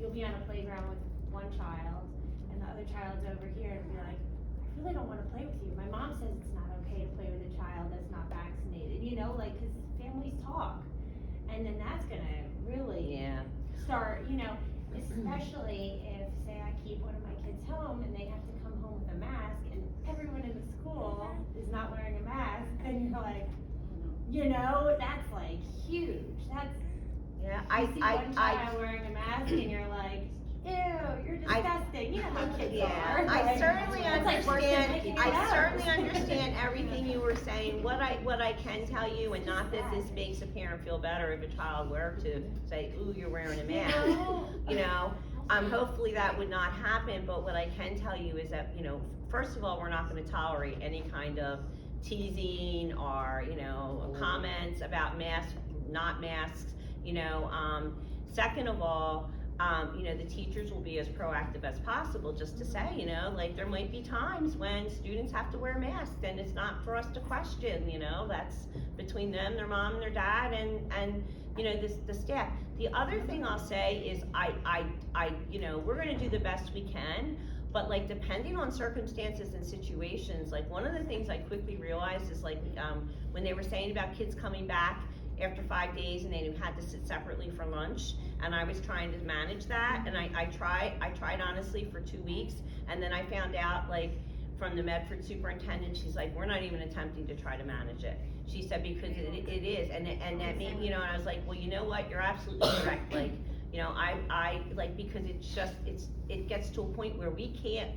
you'll be on a playground with one child, and the other child's over here, and be like, I really don't wanna play with you. My mom says it's not okay to play with a child that's not vaccinated, you know, like, cause families talk. And then that's gonna really Yeah. start, you know, especially if, say, I keep one of my kids home and they have to come home with a mask, and everyone in the school is not wearing a mask, and you're like, you know, that's like huge. That's, Yeah, you see one child wearing a mask and you're like, ew, you're disgusting. You know how kids are. I Like, certainly it's like worse than understand, making it I up. certainly understand everything you were saying. What I can tell you, and not that this makes a parent feel better if a child were to say, ooh, you're wearing a mask, you know, hopefully that would not happen, but what I can tell you is that, you know, first of all, we're not gonna tolerate any kind of teasing or, you know, comments about masks, not masks, you know, second of all, you know, the teachers will be as proactive as possible just to say, you know, like there might be times when students have to wear masks and it's not for us to question, you know, that's between them, their mom and their dad and you know, the staff. The other thing I'll say is I, you know, we're gonna do the best we can, but like depending on circumstances and situations, like one of the things I quickly realized is like, when they were saying about kids coming back after 5 days and they had to sit separately for lunch, and I was trying to manage that, and I tried honestly for 2 weeks, and then I found out like from the Medford superintendent, she's like, we're not even attempting to try to manage it. She said, because it is, and that made, you know, and I was like, well, you know what, you're absolutely correct, like, you know, I like, because it's just, it gets to a point where we can't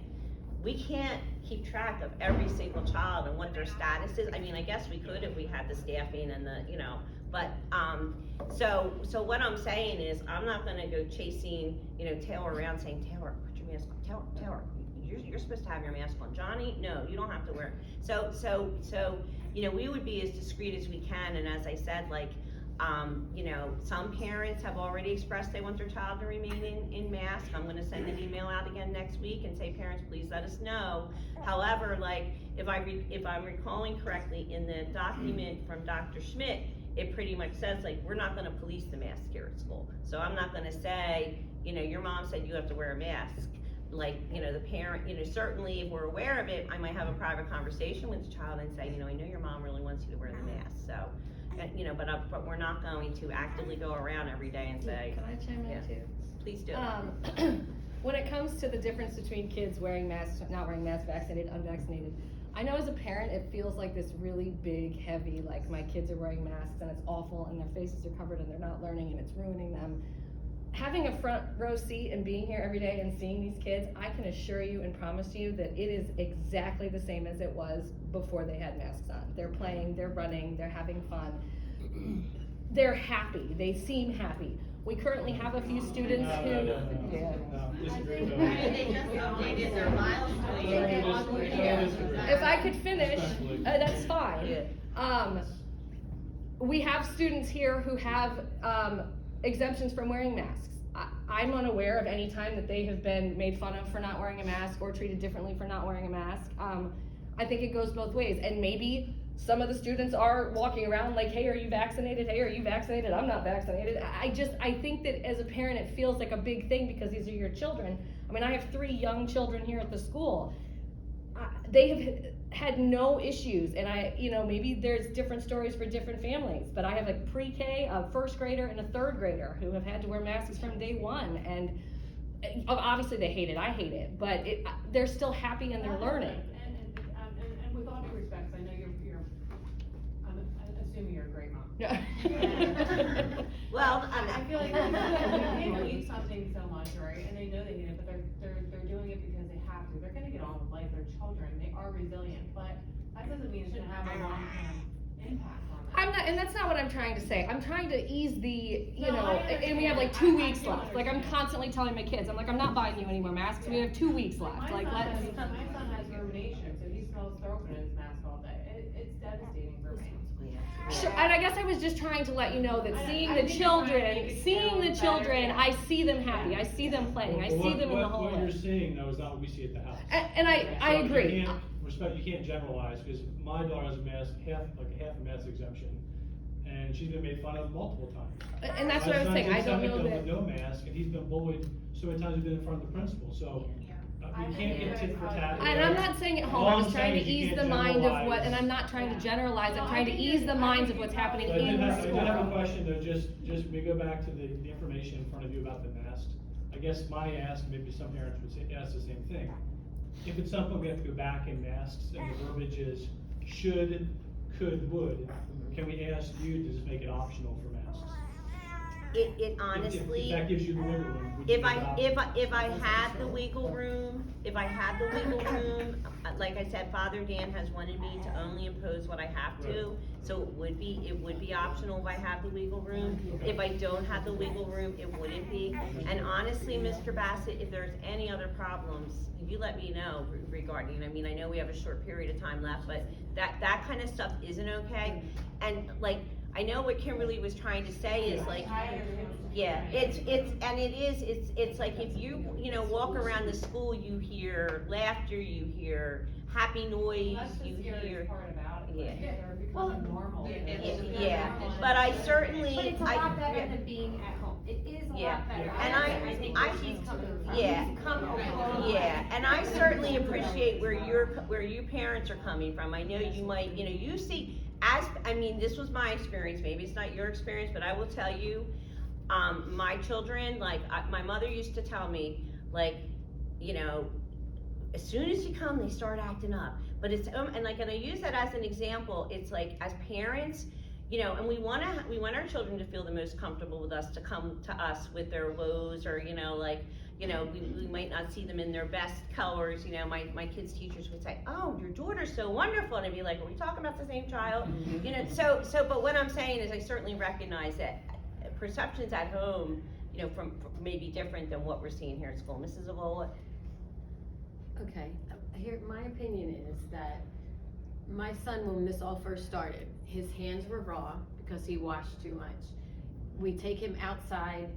keep track of every single child and what their status is. I mean, I guess we could if we had the staffing and the, you know, but, so what I'm saying is, I'm not gonna go chasing, you know, Taylor around saying, Taylor, put your mask on, Taylor, you're supposed to have your mask on. Johnny, no, you don't have to wear it. So, you know, we would be as discreet as we can, and as I said, like, you know, some parents have already expressed they want their child to remain in mask. I'm gonna send an email out again next week and say, parents, please let us know. However, like, if I'm recalling correctly, in the document from Dr. Schmidt, it pretty much says, like, we're not gonna police the mask here at school. So I'm not gonna say, you know, your mom said you have to wear a mask. Like, you know, the parent, you know, certainly if we're aware of it, I might have a private conversation with the child and say, you know, I know your mom really wants you to wear the mask, so. You know, but we're not going to actively go around every day and say. Can I chime in too? Please do. When it comes to the difference between kids wearing masks, not wearing masks, vaccinated, unvaccinated, I know as a parent it feels like this really big, heavy, like my kids are wearing masks and it's awful and their faces are covered and they're not learning and it's ruining them. Having a front row seat and being here every day and seeing these kids, I can assure you and promise you that it is exactly the same as it was before they had masks on. They're playing, they're running, they're having fun. They're happy, they seem happy. We currently have a few students who... They just updated their milestones. If I could finish, that's fine. We have students here who have exemptions from wearing masks. I'm unaware of any time that they have been made fun of for not wearing a mask or treated differently for not wearing a mask. I think it goes both ways, and maybe some of the students are walking around like, hey, are you vaccinated? Hey, are you vaccinated? I'm not vaccinated. I think that as a parent it feels like a big thing because these are your children. I mean, I have 3 young children here at the school. They have had no issues, and you know, maybe there's different stories for different families, but I have a pre-K, a first grader, and a third grader who have had to wear masks from day one, and obviously they hate it, I hate it, but they're still happy and they're learning. And with all due respect, I know I'm assuming you're a great mom. Well, I feel like people eat something so much, right, and they know they need it, but they're doing it because they have to. They're gonna get on with life, they're children, they are resilient, but that doesn't mean it shouldn't have a long-term impact on them. I'm not, and that's not what I'm trying to say. I'm trying to ease the, you know, and we have like 2 weeks left. Like, I'm constantly telling my kids, I'm like, I'm not buying you any more masks. We have 2 weeks left. Like, My son has rumination, so he smells throat in his mask all day. It's devastating for me. Sure, and I guess I was just trying to let you know that seeing the children, I see them happy. I see them playing. I see them in the hallway. What you're seeing though is not what we see at the house. And I agree. You can't generalize, because my daughter has a mask, half a mask exemption, and she's been made fun of multiple times. And that's what I was saying. I don't know My son's that. no mask, and he's been bullied so many times we've been in front of the principal, so, we can't get tit for tat. And I'm not saying at home, All I'm I'm just trying to saying is you ease the can't mind of what, generalize. and I'm not trying to generalize, I'm No, trying to I think ease the there's- minds I of what's think happening So I in did the have, I school. did have a question though, just, we go back to the information in front of you about the masks. I guess my ask, maybe some parents would say, ask the same thing. If it's something we have to go back in masks and the verbiage is should, could, would, can we ask you to just make it optional for masks? It If honestly. that gives you the wiggle room, would you If make it I optional? had the wiggle room, like I said, Father Dan has wanted me to only impose what I have to. So it would be optional if I have the wiggle room. If I don't have the wiggle room, it wouldn't be. And honestly, Mr. Bassett, if there's any other problems, you let me know regarding, I mean, I know we have a short period of time left, but that kind of stuff isn't okay. And like, I know what Kimberly was trying to say is like, yeah, it's like if you walk around the school, you hear laughter, you hear happy noise, That's the you scariest hear, part about it, Yeah. like, they're becoming normal. yeah, but I certainly, But it's a lot better than being at home. It is a Yeah. lot better. And I think I- she's coming from. yeah. She's come over. yeah, and I certainly appreciate where you parents are coming from. I know you might, you see, this was my experience, maybe it's not your experience, but I will tell you, my children, my mother used to tell me, as soon as you come, they start acting up. But it's, and I use that as an example, it's like, as parents, and we want our children to feel the most comfortable with us, to come to us with their lows, or, we might not see them in their best colors, my kids' teachers would say, oh, your daughter's so wonderful, and I'd be like, are we talking about the same child? But what I'm saying is I certainly recognize that perceptions at home, from may be different than what we're seeing here at school. Mrs. Avola? Okay, here, my opinion is that my son, when this all first started, his hands were raw because he washed too much. We take him outside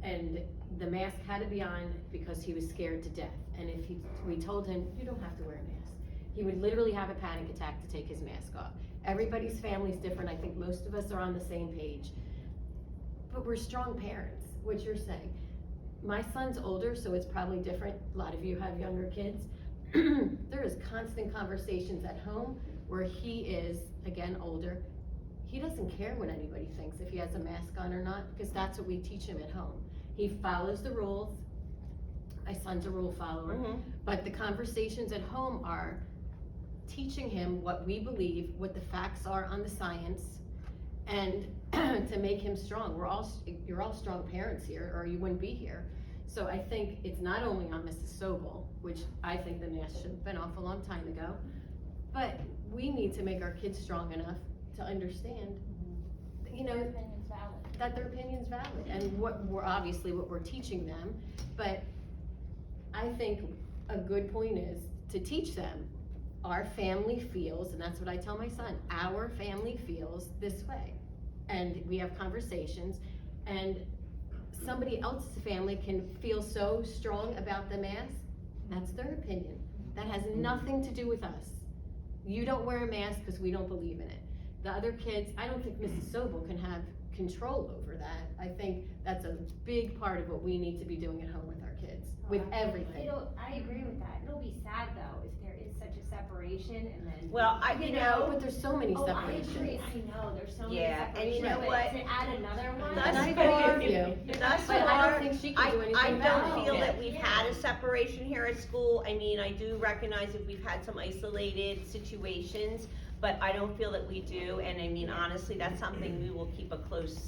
and the mask had to be on because he was scared to death. And if we told him, you don't have to wear a mask, he would literally have a panic attack to take his mask off. Everybody's family's different. I think most of us are on the same page. But we're strong parents, what you're saying. My son's older, so it's probably different. A lot of you have younger kids. There is constant conversations at home where he is, again, older. He doesn't care what anybody thinks, if he has a mask on or not, because that's what we teach him at home. He follows the rules. My son's a rule follower. Mm-hmm. But the conversations at home are teaching him what we believe, what the facts are on the science, and to make him strong. You're all strong parents here, or you wouldn't be here. So I think it's not only on Mrs. Sobel, which I think the mask should have been off a long time ago, but we need to make our kids strong enough to understand, Their opinion's valid. that their opinion's valid, and what we're teaching them. But I think a good point is to teach them, our family feels, and that's what I tell my son, our family feels this way. And we have conversations, and somebody else's family can feel so strong about the mask, that's their opinion. That has nothing to do with us. You don't wear a mask because we don't believe in it. The other kids, I don't think Mrs. Sobel can have control over that. I think that's a big part of what we need to be doing at home with our kids, with everything. I agree with that. It'll be sad though, if there is such a separation and then. Well, But there's so many Oh, I agree, separations. I know, there's so many Yeah, and you separations, know but what? to add another one. Thus I far- argue. Thus But I far, don't think she can do anything I about don't it. feel that we've had a separation here at school. I mean, I do recognize that we've had some isolated situations, but I don't feel that we do. And I mean, honestly, that's something we will keep a close,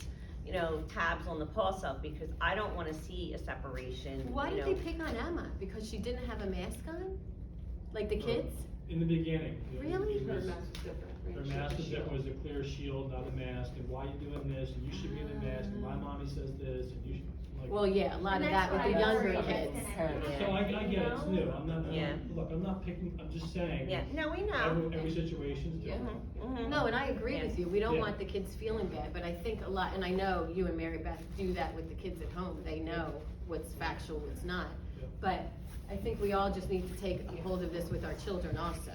tabs on the pulse of, because I don't wanna see a separation, Why did they pick on Emma? Because she didn't have a mask on? Like the kids? In the beginning. Really? Her mask was different, it was a clear shield, not a mask, and why you doing this, and you should be in a mask, and my mommy says this, and you should, like. Well, yeah, a lot of that with the younger kids. So I get it, it's new, Yeah. look, I'm not picking, I'm just saying. Yeah, no, we know. Every situation's different. Mhm. No, and I agree with you. We don't Yeah. want the kids feeling bad, but I think a lot, and I know you and Mary Beth do that with the kids at home. They know what's factual, what's not. Yeah. But I think we all just need to take hold of this with our children also.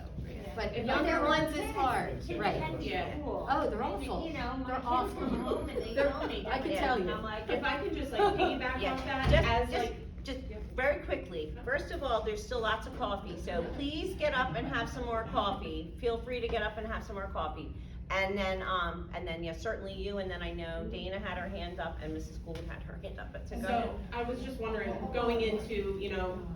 But And younger they're ones kids. is hard, Kids right? can be cool. Oh, they're And, awful. You know, my They're kids awful. come home and they They're- tell me I can that, tell and you. I'm like. If I could just like piggyback Yeah. off that, Just- as just- like, Just very quickly, first of all, there's still lots of coffee, so please get up and have some more coffee. Feel free to get up and have some more coffee. And then, yeah, certainly you, and then I know Dana had her hand up and Mrs. Gould had her hand up, but so go ahead. So, I was just wondering, going into,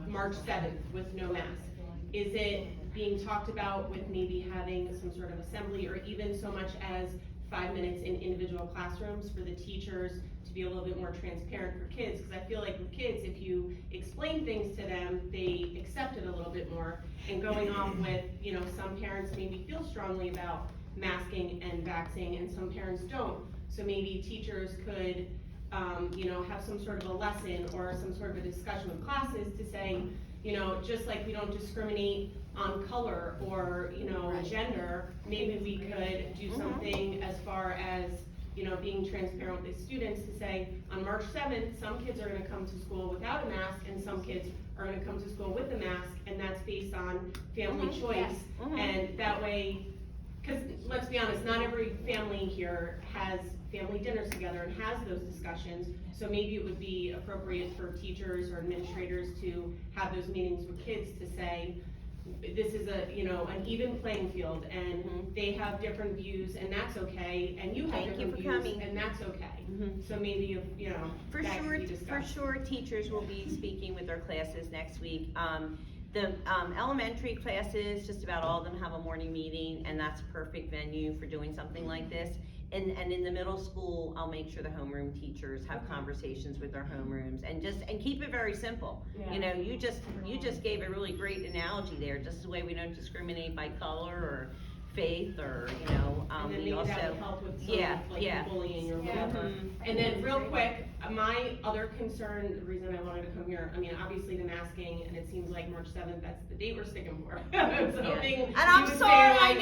March 7th with no mask, is it being talked about with maybe having some sort of assembly, or even so much as 5 minutes in individual classrooms for the teachers to be a little bit more transparent for kids? Because I feel like with kids, if you explain things to them, they accept it a little bit more. And going off with, some parents maybe feel strongly about masking and vaxxing, and some parents don't. So maybe teachers could, have some sort of a lesson or some sort of a discussion with classes to say, just like we don't discriminate on color or, gender, maybe we could do something as far as, being transparent with the students to say, on March 7th, some kids are gonna come to school without a mask, and some kids are gonna come to school with a mask, and that's based on family choice. And that way, because let's be honest, not every family here has family dinners together and has those discussions. So maybe it would be appropriate for teachers or administrators to have those meetings with kids to say, this is an even playing field, and they have different views, and that's okay, and you have Thank you different for views, coming. and that's okay. So maybe, For that sure, could be for discussed. sure, teachers will be speaking with their classes next week. The elementary classes, just about all of them have a morning meeting, and that's a perfect venue for doing something like this. And in the middle school, I'll make sure the homeroom teachers have conversations with their homerooms, and keep it very simple. Yeah. You just gave a really great analogy there, just the way we don't discriminate by color or faith, or, And then we maybe also. that would help with some, Yeah, like, yeah. the bullying or whatever. Mhm. And then real quick, my other concern, the reason I wanted to come here, obviously the masking, and it seems like March 7th, that's the date we're sticking for. I was hoping And I'm you would sorry, say, I like,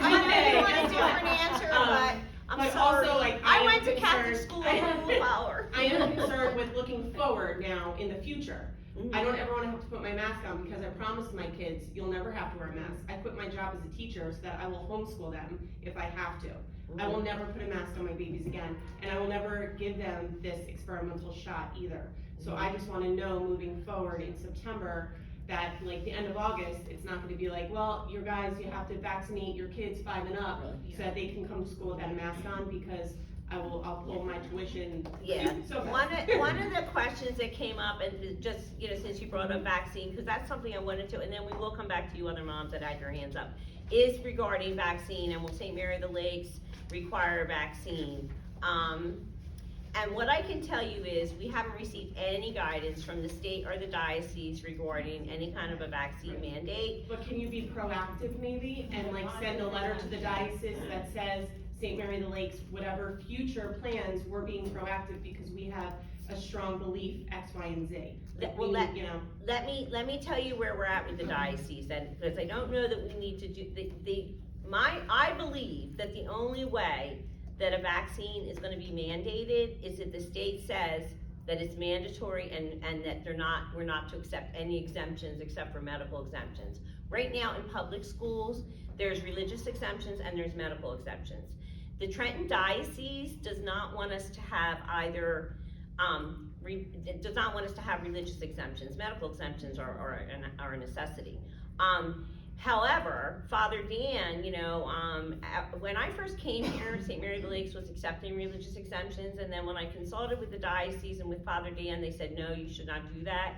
know you want a different answer, but I'm but sorry. also, like, I am went to Catholic concerned- school and rule flower. I am concerned with looking forward now in the future. Mhm. I don't ever wanna have to put my mask on, because I promised my kids, you'll never have to wear a mask. I quit my job as a teacher so that I will homeschool them if I have to. I will never put a mask on my babies again, and I will never give them this experimental shot either. So I just wanna know moving forward in September, that like the end of August, it's not gonna be like, well, you guys, you have to vaccinate your kids 5 and up, so that they can come to school without a mask on, because I'll pull my tuition. Yeah, So one fast. one of the questions that came up, and just, since you brought up vaccine, because that's something I wanted to, and then we will come back to you other moms that had your hands up, is regarding vaccine, and will St. Mary of the Lakes require a vaccine? And what I can tell you is, we haven't received any guidance from the state or the diocese regarding any kind of a vaccine mandate. But can you be proactive maybe, and like send a letter to the diocese that says, St. Mary of the Lakes, whatever future plans, we're being proactive because we have a strong belief X, Y, and Z. Like, Well, we need, let me tell you where we're at with the diocese, and, because I don't know that we need to do, I believe that the only way that a vaccine is gonna be mandated is if the state says that it's mandatory, and that we're not to accept any exemptions except for medical exemptions. Right now in public schools, there's religious exemptions and there's medical exemptions. The Trenton Diocese does not want us to have either, does not want us to have religious exemptions. Medical exemptions are a necessity. However, Father Dan, when I first came here, St. Mary of the Lakes was accepting religious exemptions, and then when I consulted with the diocese and with Father Dan, they said, no, you should not do that.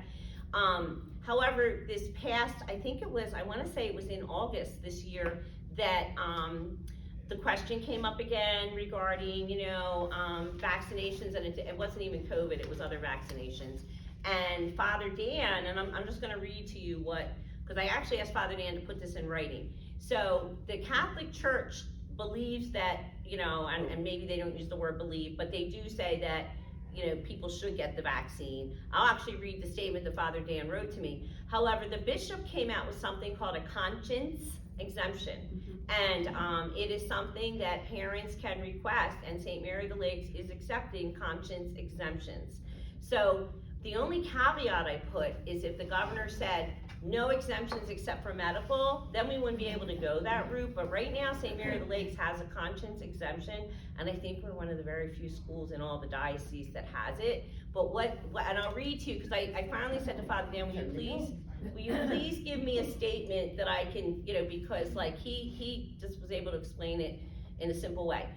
However, this past, I wanna say it was in August this year, that, the question came up again regarding, vaccinations, and it wasn't even COVID, it was other vaccinations. And Father Dan, and I'm just gonna read to you because I actually asked Father Dan to put this in writing. So the Catholic Church believes that, and maybe they don't use the word believe, but they do say that, people should get the vaccine. I'll actually read the statement that Father Dan wrote to me. However, the bishop came out with something called a conscience exemption. And it is something that parents can request, and St. Mary of the Lakes is accepting conscience exemptions. So the only caveat I put is if the governor said, no exemptions except for medical, then we wouldn't be able to go that route. But right now, St. Mary of the Lakes has a conscience exemption, and I think we're one of the very few schools in all the dioceses that has it. But and I'll read to you, because I finally said to Father Dan, will you please give me a statement that I can, because like he just was able to explain it in a simple way.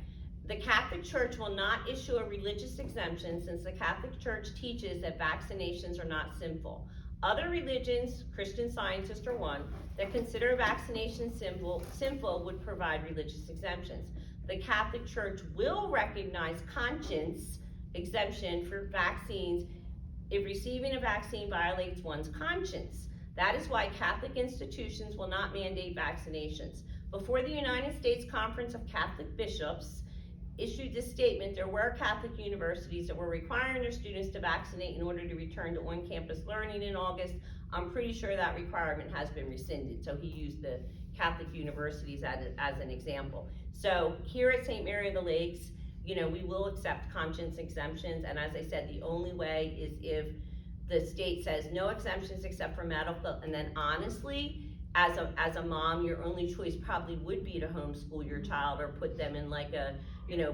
The Catholic Church will not issue a religious exemption since the Catholic Church teaches that vaccinations are not sinful. Other religions, Christian Scientists are one, that consider vaccination sinful would provide religious exemptions. The Catholic Church will recognize conscience exemption for vaccines if receiving a vaccine violates one's conscience. That is why Catholic institutions will not mandate vaccinations. Before the United States Conference of Catholic Bishops issued this statement, there were Catholic universities that were requiring their students to vaccinate in order to return to on-campus learning in August. I'm pretty sure that requirement has been rescinded, so he used the Catholic universities as an example. So here at St. Mary of the Lakes, we will accept conscience exemptions, and as I said, the only way is if the state says no exemptions except for medical, and then honestly, as a mom, your only choice probably would be to homeschool your child or put them in like a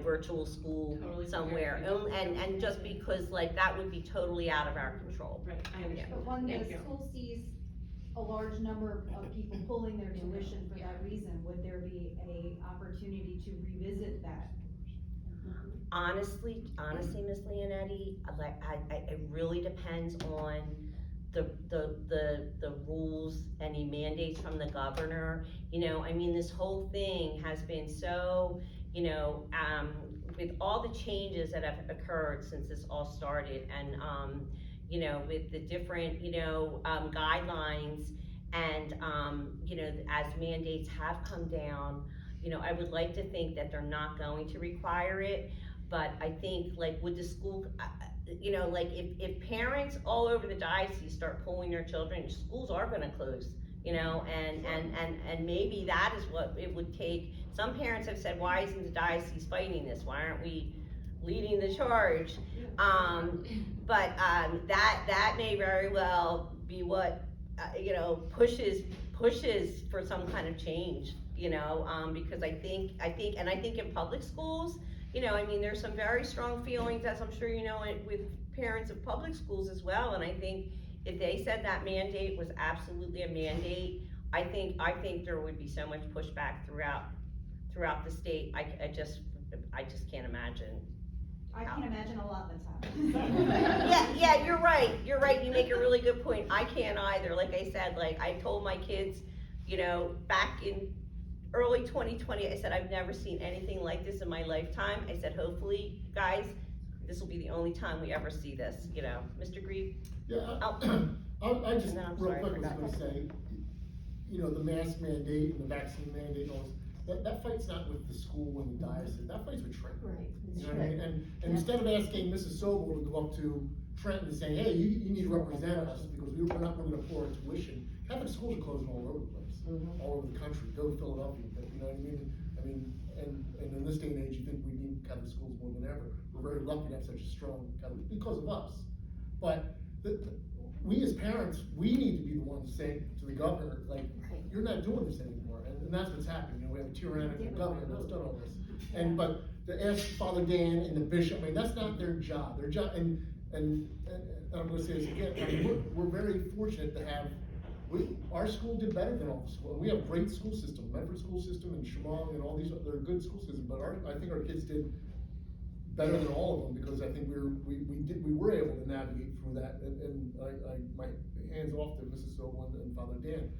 virtual school somewhere, and just because like that would be totally out of our control. Right, I understand. But when Thank the you. school sees a large number of people pulling their tuition for that reason, would there be a opportunity to revisit that? Honestly, Miss Leonetti, it really depends on the rules, any mandates from the governor. This whole thing has been so, with all the changes that have occurred since this all started, and with the different, guidelines, and as mandates have come down, I would like to think that they're not going to require it. But I think, like, with the school, like, if parents all over the diocese start pulling their children, schools are gonna close, and maybe that is what it would take. Some parents have said, why isn't the diocese fighting this? Why aren't we leading the charge? But that may very well be what, pushes for some kind of change, because I think in public schools, there's some very strong feelings, as I'm sure with parents of public schools as well, and I think if they said that mandate was absolutely a mandate, I think there would be so much pushback throughout the state. I just can't imagine. I can imagine a lot that's happening. Yeah, you're right, you make a really good point. I can't either. Like I said, like I told my kids, back in early 2020, I said, I've never seen anything like this in my lifetime. I said, hopefully, guys, this will be the only time we ever see this, Mr. Grieve? Yeah, I just, And then I'm real sorry, I quick, was forgot. gonna say, the mask mandate and the vaccine mandate, and all this, that fight's not with the school and the diocese, that fight's with Trenton. Right. You know what I mean? And instead of asking Mrs. Sobel to go up to Trenton and saying, hey, you need to represent us, because we're not gonna pour our tuition, Catholic schools are closing all over the place, all over the country, go to Philadelphia, you know what I mean? And in this day and age, you think we need Catholic schools more than ever. We're very lucky to have such a strong Catholic, because of us. But we as parents, we need to be the ones saying to the governor, like, you're not doing this anymore, and that's what's happening. We have a tyrannical governor that's done all this. But to ask Father Dan and the bishop, that's not their job. Their job, and I'm gonna say this again, we're very fortunate to have, our school did better than all the schools. We have a great school system, Medford school system and Chemung and all these, they're a good school system, but I think our kids did better than all of them, because I think we were able to navigate through that, and my hands off to Mrs. Sobel and Father Dan.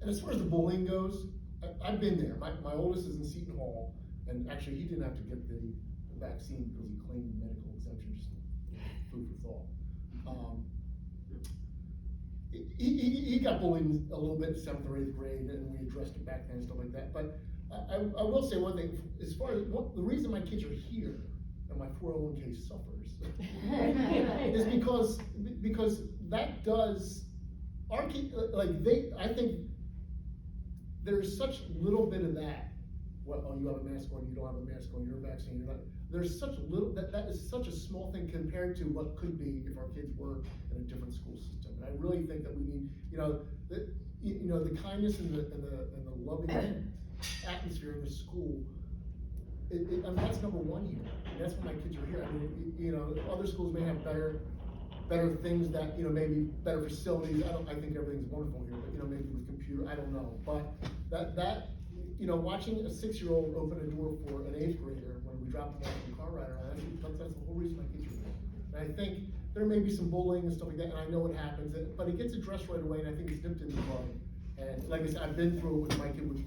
And as far as the bullying goes, I've been there. My oldest is in Seton Hall, and actually he didn't have to get the vaccine because he claimed medical exemption, just food for thought. He got bullied a little bit in 7th or 8th grade, and we addressed it back then and stuff like that. But I will say one thing, as far as the reason my kids are here and my 401k suffers is because that does, our kids, I think there's such little bit of that. Well, oh, you have a mask on, you don't have a mask on, you're vaccinated, you're not. There's such little, that is such a small thing compared to what could be if our kids were in a different school system. And I really think that we need, the kindness and the loving atmosphere in the school I mean, that's number one here, and that's why my kids are here. I mean, you know, other schools may have better things that, you know, maybe better facilities. I think everything's wonderful here, but, you know, maybe with computer, I don't know. But that, you know, watching a 6-year-old open a door for an 8th grader when we drop them off in the car ride around, that's the whole reason my kids are here. And I think there may be some bullying and stuff like that, and I know it happens, but it gets addressed right away, and I think it's nipped in the bud. And like I said, I've been through it with my kid, with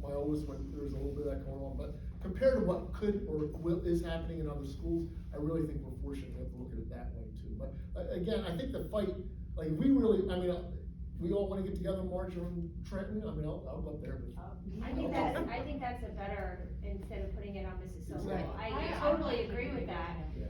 my oldest, when there was a little bit of that going on, but compared to what could or is happening in other schools, I really think we're fortunate to have to look at it that way too. But again, I think the fight, like, we really, I mean, we all wanna get together and march on Trenton, I mean, I'll go up there, but. I think that's a better, instead of putting it on Mrs. Sobel, Exactly. I totally agree with that. Yeah.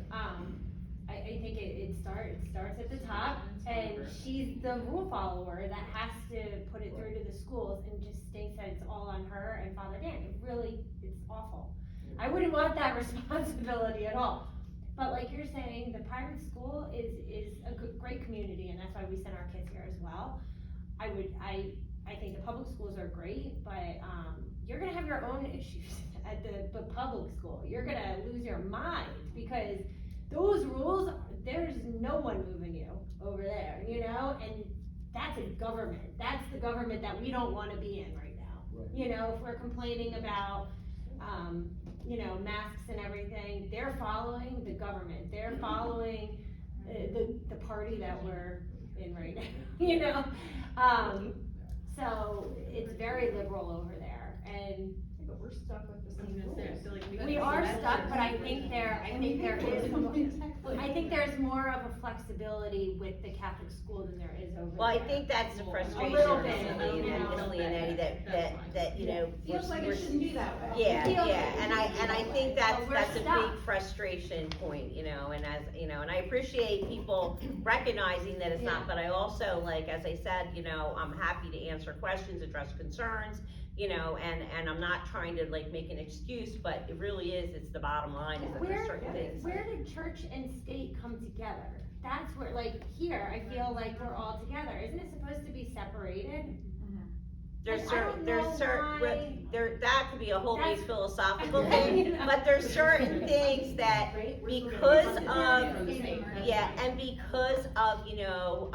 I think it starts at the top, and she's the rule follower that has to put it through to the schools, and just thinks that it's all on her and Father Dan. It's awful. I wouldn't want that responsibility at all. But like you're saying, the private school is a great community, and that's why we send our kids here as well. I think the public schools are great, but, you're gonna have your own issues at the public school. You're gonna lose your mind, because those rules, there's no one moving you over there, you know, and that's a government. That's the government that we don't wanna be in right now. Right. You know, if we're complaining about, you know, masks and everything, they're following the government. They're following the party that we're in right now, you know? So it's very liberal over there, and But we're stuck with the same rules. I feel like we are stuck, but I think there there's more of a flexibility with the Catholic school than there is over there. Well, I think that's the frustration little of bit, Cindy you know. and Eddie, that, you know. Feels like it shouldn't be that way. Yeah, Feels yeah, like and I think that's But we're a big stuck. frustration point, you know, and as, you know, and I appreciate people recognizing that it's not, but I also, like, as I said, you know, I'm happy to answer questions, address concerns, you know, and I'm not trying to, like, make an excuse, but it really is, it's the bottom line, is that there's certain things. Where did church and state come together? That's where, like, here, I feel like we're all together. Isn't it supposed to be separated? There's Like, I don't know why- that could be a whole big That's- philosophical You thing, know. but there's certain things that, because of, Yeah. yeah, and because of, you know,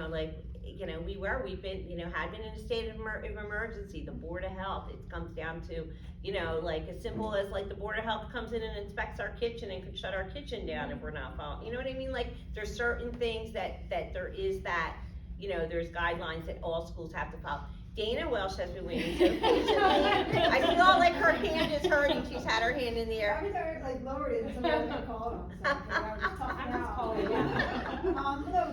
like, you know, we've been, you know, had been in a state of emergency, the Board of Health, it comes down to, you know, like, as simple as, like, the Board of Health comes in and inspects our kitchen and could shut our kitchen down if we're not following, you know what I mean? Like, there's certain things that there is that, you know, there's guidelines that all schools have to follow. Dana Welsh has been waiting so patiently. I feel like her hand is hurting, she's had her hand in the air. Every time I like lowered it, somebody else called them, so I was just talking I'm just out. calling it out. No,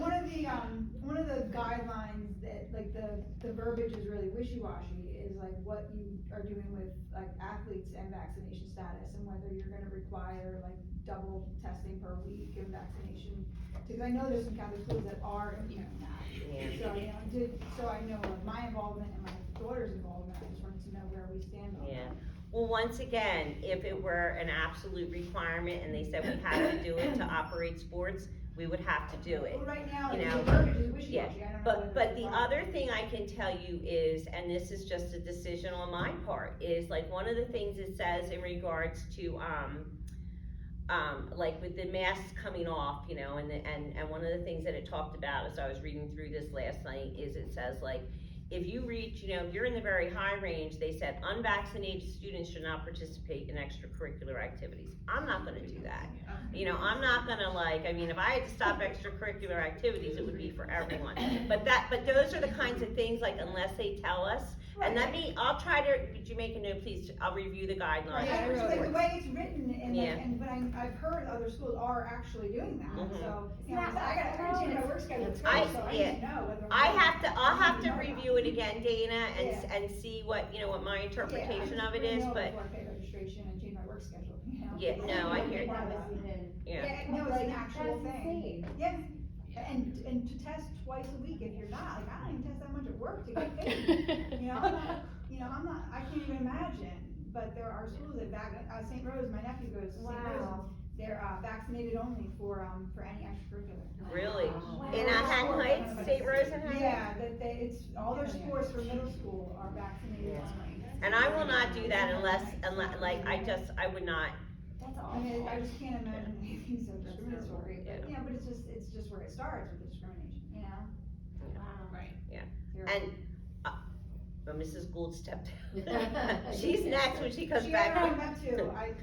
one of the guidelines that, like, the verbiage is really wishy-washy, is like what you are doing with, like, athletes and vaccination status, and whether you're gonna require, like, double testing per week and vaccination. Because I know there's some Catholic schools that are implementing that. Yeah. So, you know, so I know of my involvement and my daughter's involvement, I just wanted to know where we stand on that. Yeah, well, once again, if it were an absolute requirement and they said we had to do it to operate sports, we would have to do it. Well, right now, You the know, verbiage is Yeah, wishy-washy, I don't know but whether the it's other thing I can tell you is, and this is just a decision on my part, is like one of the things it says in regards to, like with the masks coming off, you know, and one of the things that it talked about as I was reading through this last night is it says like, if you reach, you know, if you're in the very high range, they said unvaccinated students should not participate in extracurricular activities. I'm not gonna do that. You know, I'm not gonna like, I mean, if I had to stop extracurricular activities, it would be for everyone. But those are the kinds of things, like unless they tell us, and I'll try to, would you make a note, please, I'll review the guidelines. Yeah, it's like the way it's written, and Yeah. like, and, but I've heard other schools are actually doing that, Mhm. so, you know, Yeah, I gotta change my work schedule too, so I- I yeah. need to know whether. I'll have to review it again, Dana, Yeah. and see what, you know, what my interpretation of it is, but, Before I pay registration and change my work schedule, you know? Yeah, no, I hear you. Yeah, no, it's an actual That's thing. Yeah, and to test twice a week if you're not, like, I don't even test that much at work to get paid. You know, I'm not, I can't even imagine, but there are schools that St. Rose, my nephew goes to St. Rose, Wow. they're, vaccinated only for any extracurricular. really. Wow. In Manhattan Heights, State Rosenheim? Yeah, that it's, all their sports for middle school are vaccinated only. And I will not do that unless, like, I would not, That's I mean, awful. I just can't imagine anything so discriminatory, Yeah. but, yeah, but it's just where it starts with discrimination, you know? Wow. Right. and, but Mrs. Gould stepped down. She's next when she comes She back. had her hand up too, I,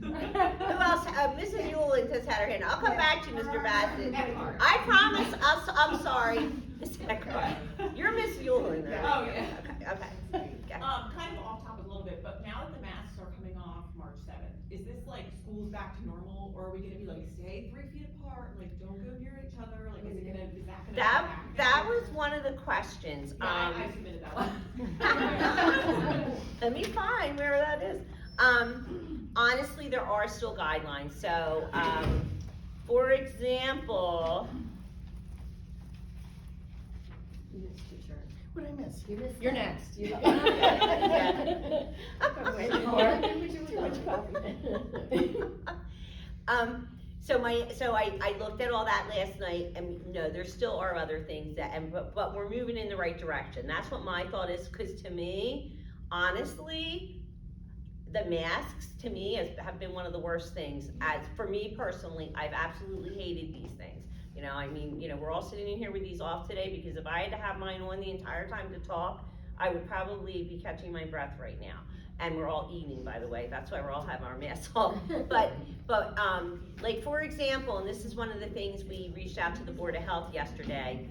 Who else, Mrs. Newland has had her hand, I'll come Yeah. back to you, Mr. Bassett. I promise, I'm sorry, Miss Eckhart. You're Miss Newland though. Oh, yeah. Okay. Kind of off topic a little bit, but now that the masks are coming off March 7th, is this like school's back to normal, or are we gonna be like, stay 3 feet apart, like, don't go near each other, like, is that gonna? That was one of the questions, Yeah, I submitted that one. Let me find where that is. Honestly, there are still guidelines, so, for example, You missed your turn. What did I miss? You missed You're that. next. You- So I looked at all that last night, and no, there still are other things that, but we're moving in the right direction. That's what my thought is, cause to me, honestly, the masks, to me, have been one of the worst things. As, for me personally, I've absolutely hated these things. You know, I mean, you know, we're all sitting in here with these off today, because if I had to have mine on the entire time to talk, I would probably be catching my breath right now. And we're all eating, by the way, that's why we're all having our masks off. But, like, for example, and this is one of the things we reached out to the Board of Health yesterday,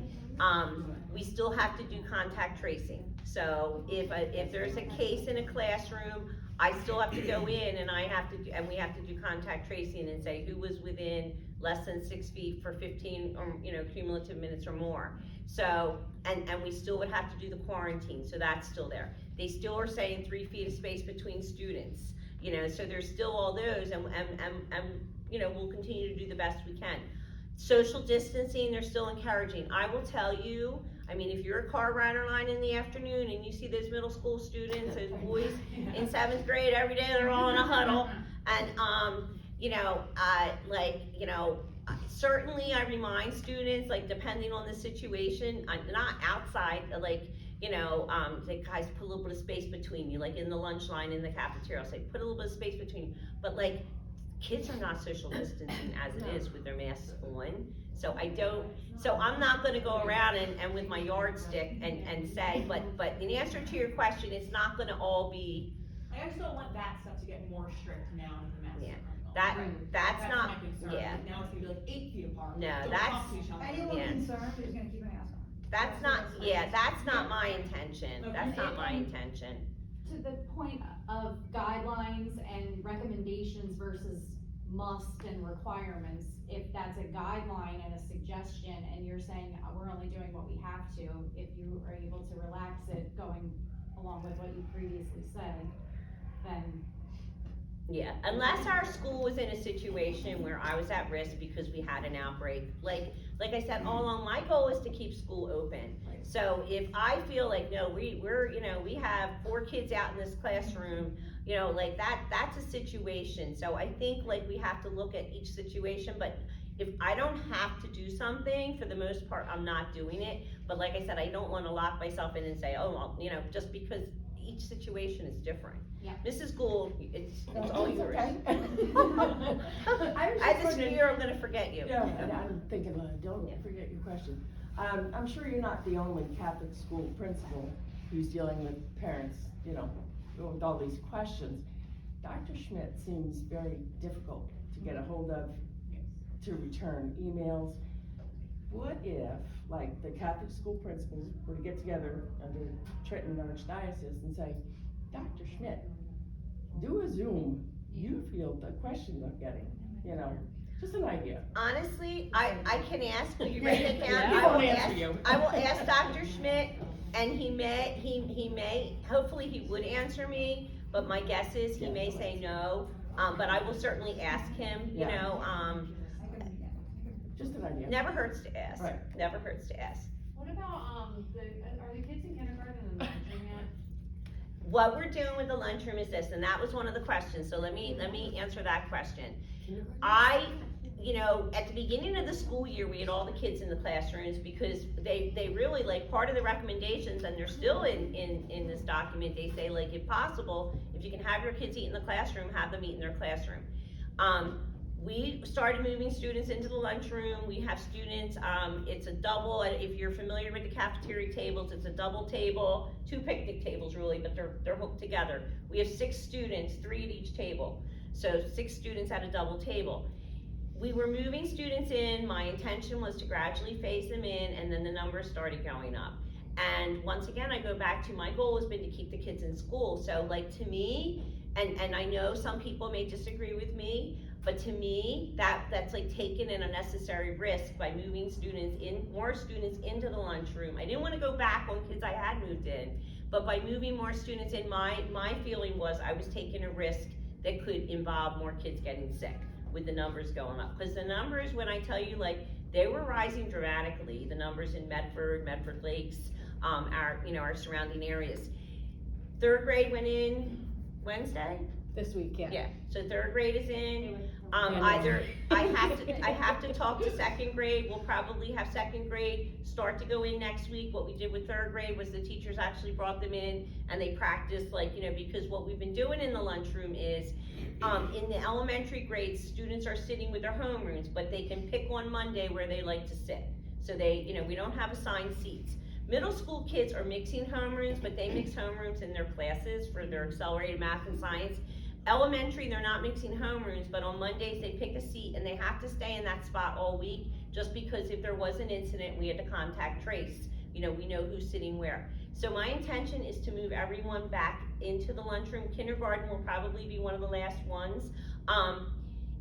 we still have to do contact tracing. So if there's a case in a classroom, I still have to go in and we have to do contact tracing and say who was within less than 6 feet for 15 or, you know, cumulative minutes or more. So, and we still would have to do the quarantine, so that's still there. They still are saying 3 feet of space between students, you know, so there's still all those, and you know, we'll continue to do the best we can. Social distancing, they're still encouraging. I will tell you, I mean, if you're a car rider line in the afternoon and you see those middle school students, those boys in 7th grade, every day they're all in a huddle, and, you know, certainly I remind students, like, depending on the situation, I'm not outside, like, you know, like, guys, put a little bit of space between you, like in the lunch line in the cafeteria, I'll say, put a little bit of space between you, but like, kids are not social distancing as it is with their masks on, so I'm not gonna go around and with my yardstick and say, but in answer to your question, it's not gonna all be, I just don't want that stuff to get more strict now that the masks Yeah. are coming off. that's not, my concern. yeah. Like, now it's gonna be like 8 feet apart. No, Don't that's- talk to each other. Anyone Yeah. concerned is gonna keep an mask on. that's not my intention, that's not my intention. To the point of guidelines and recommendations versus must and requirements, if that's a guideline and a suggestion, and you're saying, we're only doing what we have to, if you are able to relax it, going along with what you previously said, then. Yeah, unless our school was in a situation where I was at risk because we had an outbreak, like I said, all along, my goal is to keep school open. So if I feel like, no, we're, you know, we have 4 kids out in this classroom, you know, like that's a situation. So I think, like, we have to look at each situation, but if I don't have to do something, for the most part, I'm not doing it. But like I said, I don't wanna lock myself in and say, oh, well, you know, just because each situation is different. Yeah. Mrs. Gould, it's all yours. okay. I just fear I'm gonna forget you. Yeah, and I'm thinking, don't forget your question. I'm sure you're not the only Catholic school principal who's dealing with parents, you know, with all these questions. Dr. Schmidt seems very difficult to get a hold of, to return emails. What if, like, the Catholic school principals were to get together under Trenton Archdiocese and say, Dr. Schmidt, do a Zoom, you field the questions I'm getting, you know, just an idea. Honestly, I can ask, will you write it down? Yeah, I I will will ask, answer you. I will ask Dr. Schmidt, and he may, hopefully he would answer me, but my guess is he may say no, but I will certainly ask him, you Yeah. know, Just an idea. never hurts to ask, Right. never hurts to ask. What about, are the kids in kindergarten in the lunchroom yet? What we're doing with the lunchroom is this, and that was one of the questions, so let me answer that question. you know, at the beginning of the school year, we had all the kids in the classrooms because they really, like, part of the recommendations, and they're still in this document, they say, like, if possible, if you can have your kids eat in the classroom, have them eat in their classroom. We started moving students into the lunchroom. We have students, it's a double, if you're familiar with the cafeteria tables, it's a double table, 2 picnic tables really, but they're hooked together. We have 6 students, 3 at each table. So 6 students at a double table. We were moving students in, my intention was to gradually phase them in, and then the numbers started going up. And once again, I go back to my goal has been to keep the kids in school. So like to me, and I know some people may disagree with me, but to me, that's like taking an unnecessary risk by moving more students into the lunchroom. I didn't want to go back on kids I had moved in, but by moving more students in, my feeling was I was taking a risk that could involve more kids getting sick with the numbers going up. Because the numbers, when I tell you, like, they were rising dramatically, the numbers in Medford Lakes, our surrounding areas. 3rd grade went in Wednesday? This week, yeah. Yeah, so 3rd grade is in, either, I have to talk to 2nd grade, we'll probably have 2nd grade start to go in next week. What we did with 3rd grade was the teachers actually brought them in and they practiced, like, because what we've been doing in the lunchroom is, in the elementary grades, students are sitting with their homerooms, but they can pick on Monday where they like to sit. So we don't have assigned seats. Middle school kids are mixing homerooms, but they mix homerooms in their classes for their accelerated math and science. Elementary, they're not mixing homerooms, but on Mondays they pick a seat and they have to stay in that spot all week, just because if there was an incident, we had to contact trace. We know who's sitting where. So my intention is to move everyone back into the lunchroom. Kindergarten will probably be one of the last ones. And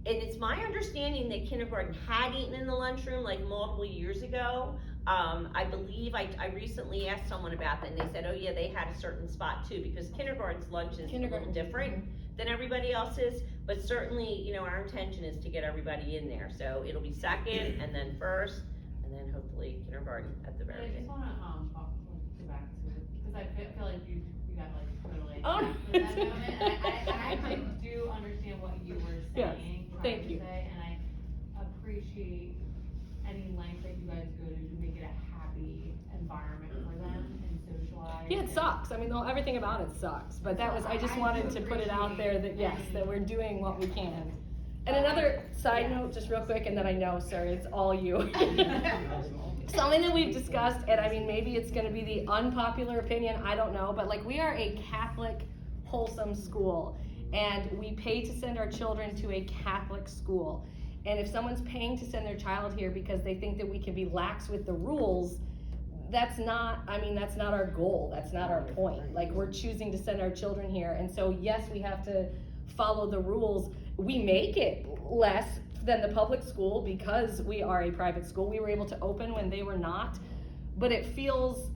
it's my understanding that kindergarten had eaten in the lunchroom like multiple years ago. I believe I recently asked someone about that and they said, oh yeah, they had a certain spot too, because kindergarten's lunch is a little different than everybody else's, but certainly, our intention is to get everybody in there. So it'll be 2nd and then 1st, and then hopefully kindergarten at the very I just end. wanna, go back to it, because I feel like you got like totally. Oh. in that moment, and I actually do understand what you were Yes, saying, thank trying to you. say, and I appreciate any length that you guys go to make it a happy environment for them and socialize. Yeah, it sucks. I mean, everything about it sucks, but I just wanted to put it out there that yes, that we're doing what we can. And another side note, just real quick, and then I know, sir, it's all you. Something that we've discussed, and I mean, maybe it's gonna be the unpopular opinion, I don't know, but like, we are a Catholic, wholesome school, and we pay to send our children to a Catholic school. And if someone's paying to send their child here because they think that we can be lax with the rules, that's not our goal, that's not our point. Like, we're choosing to send our children here, and so yes, we have to follow the rules. We make it less than the public school because we are a private school. We were able to open when they were not, but it feels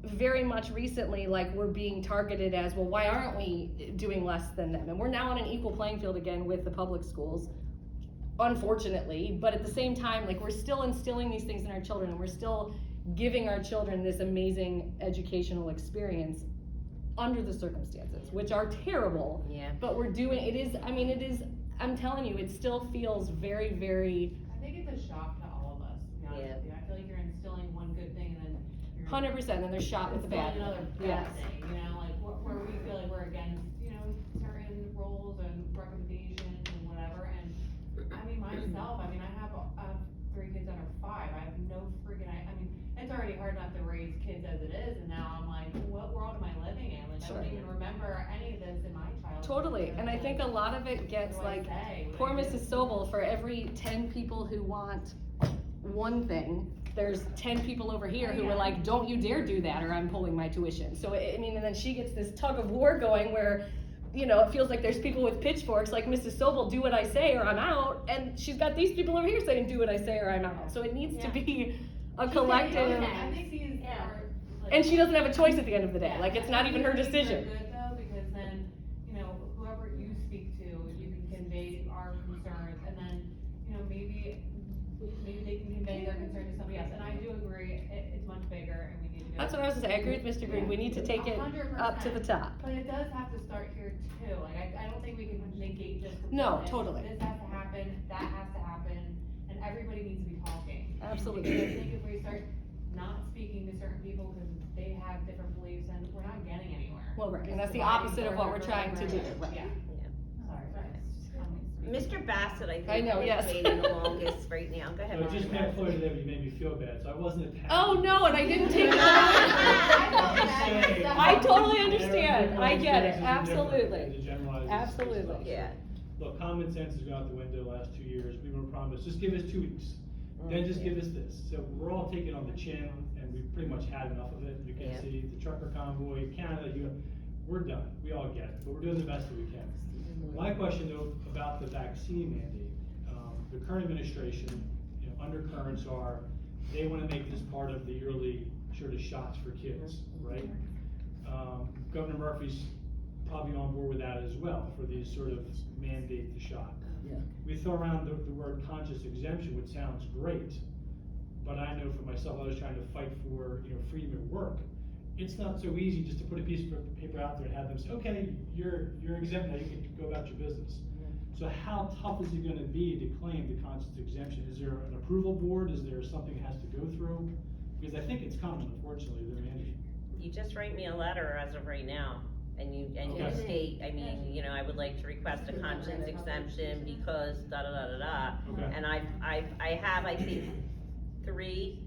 very much recently like we're being targeted as, well, why aren't we doing less than them? And we're now on an equal playing field again with the public schools, unfortunately, but at the same time, like, we're still instilling these things in our children, and we're still giving our children this amazing educational experience under the circumstances, which are terrible. Yeah. But we're doing, I'm telling you, it still feels very, very, I think it's a shock to all of us, to be honest with you. I feel like you're instilling one good thing and then you're 100%, and they're shot with the bad. instilling another Yes. bad thing, like where we feel like we're against, certain roles and recommendations and whatever, and I mean, myself, I have 3 kids under 5, I have no freaking, it's already hard enough to raise kids as it is, and now I'm like, what world am I living in? Like, Sure. I don't even remember any of this in my childhood. Totally, and I think a lot of it gets What do I like, say? poor Mrs. Sobel, for every 10 people who want one thing, there's 10 people over here who are like, don't you dare do that or I'm pulling my tuition. So, and then she gets this tug of war going where, it feels like there's people with pitchforks like, Mrs. Sobel, do what I say or I'm out, and she's got these people over here saying, do what I say or I'm out. So it needs to be a collective, I think these are. Like, and she doesn't have a choice at the end of the day, like, it's not even her These are decision. good though, because then, whoever you speak to, you can convey our concerns, and then, maybe they can convey their concern to somebody else, and I do agree, it's much bigger, and we need to go. That's what I was gonna say, I agree with Mr. Green, we need to take it up to the 100%. top. But it does have to start here too, like, I don't think we can negate just. No, this. totally. This has to happen, that has to happen, everybody needs to be talking. Absolutely. Because I think if we start not speaking to certain people because they have different beliefs, then we're not getting anywhere. Well, right, and Just that's the dividing opposite of what we're further, trying to do, right. Yeah. Sorry, Mr. Bassett, I I think, know, is yes. waiting the longest right now, go ahead. So just Mark. made clear today, you made me feel bad, so I wasn't attacked. Oh, no, and I didn't take it I totally understand. I get it. Absolutely. Absolutely. Yeah. Look, common sense has gone out the window the last 2 years. We were promised, just give us 2 weeks. Then just give us this. So we're all taking on the chin, and we've pretty much had enough of it. You can Yeah. see the trucker convoy, Canada, we're done. We all get it, but we're doing the best that we can. My question though, about the vaccine mandate, the current administration, undercurrents are, they wanna make this part of the yearly sort of shots for kids, right? Governor Murphy's probably on board with that as well, for these sort of mandate the shot. Yeah. We throw around the word conscious exemption, which sounds great, but I know for myself, I was trying to fight for, freedom at work. It's not so easy just to put a piece of paper out there and have them say, okay, you're exempt now, you can go about your business. So how tough is it gonna be to claim the conscious exemption? Is there an approval board? Is there something it has to go through? Because I think it's coming, unfortunately, the mandate. You just write me a letter as of right now, and you Okay. state, I would like to request a conscience exemption because da-da-da-da-da. Okay. And I have, I think, 3,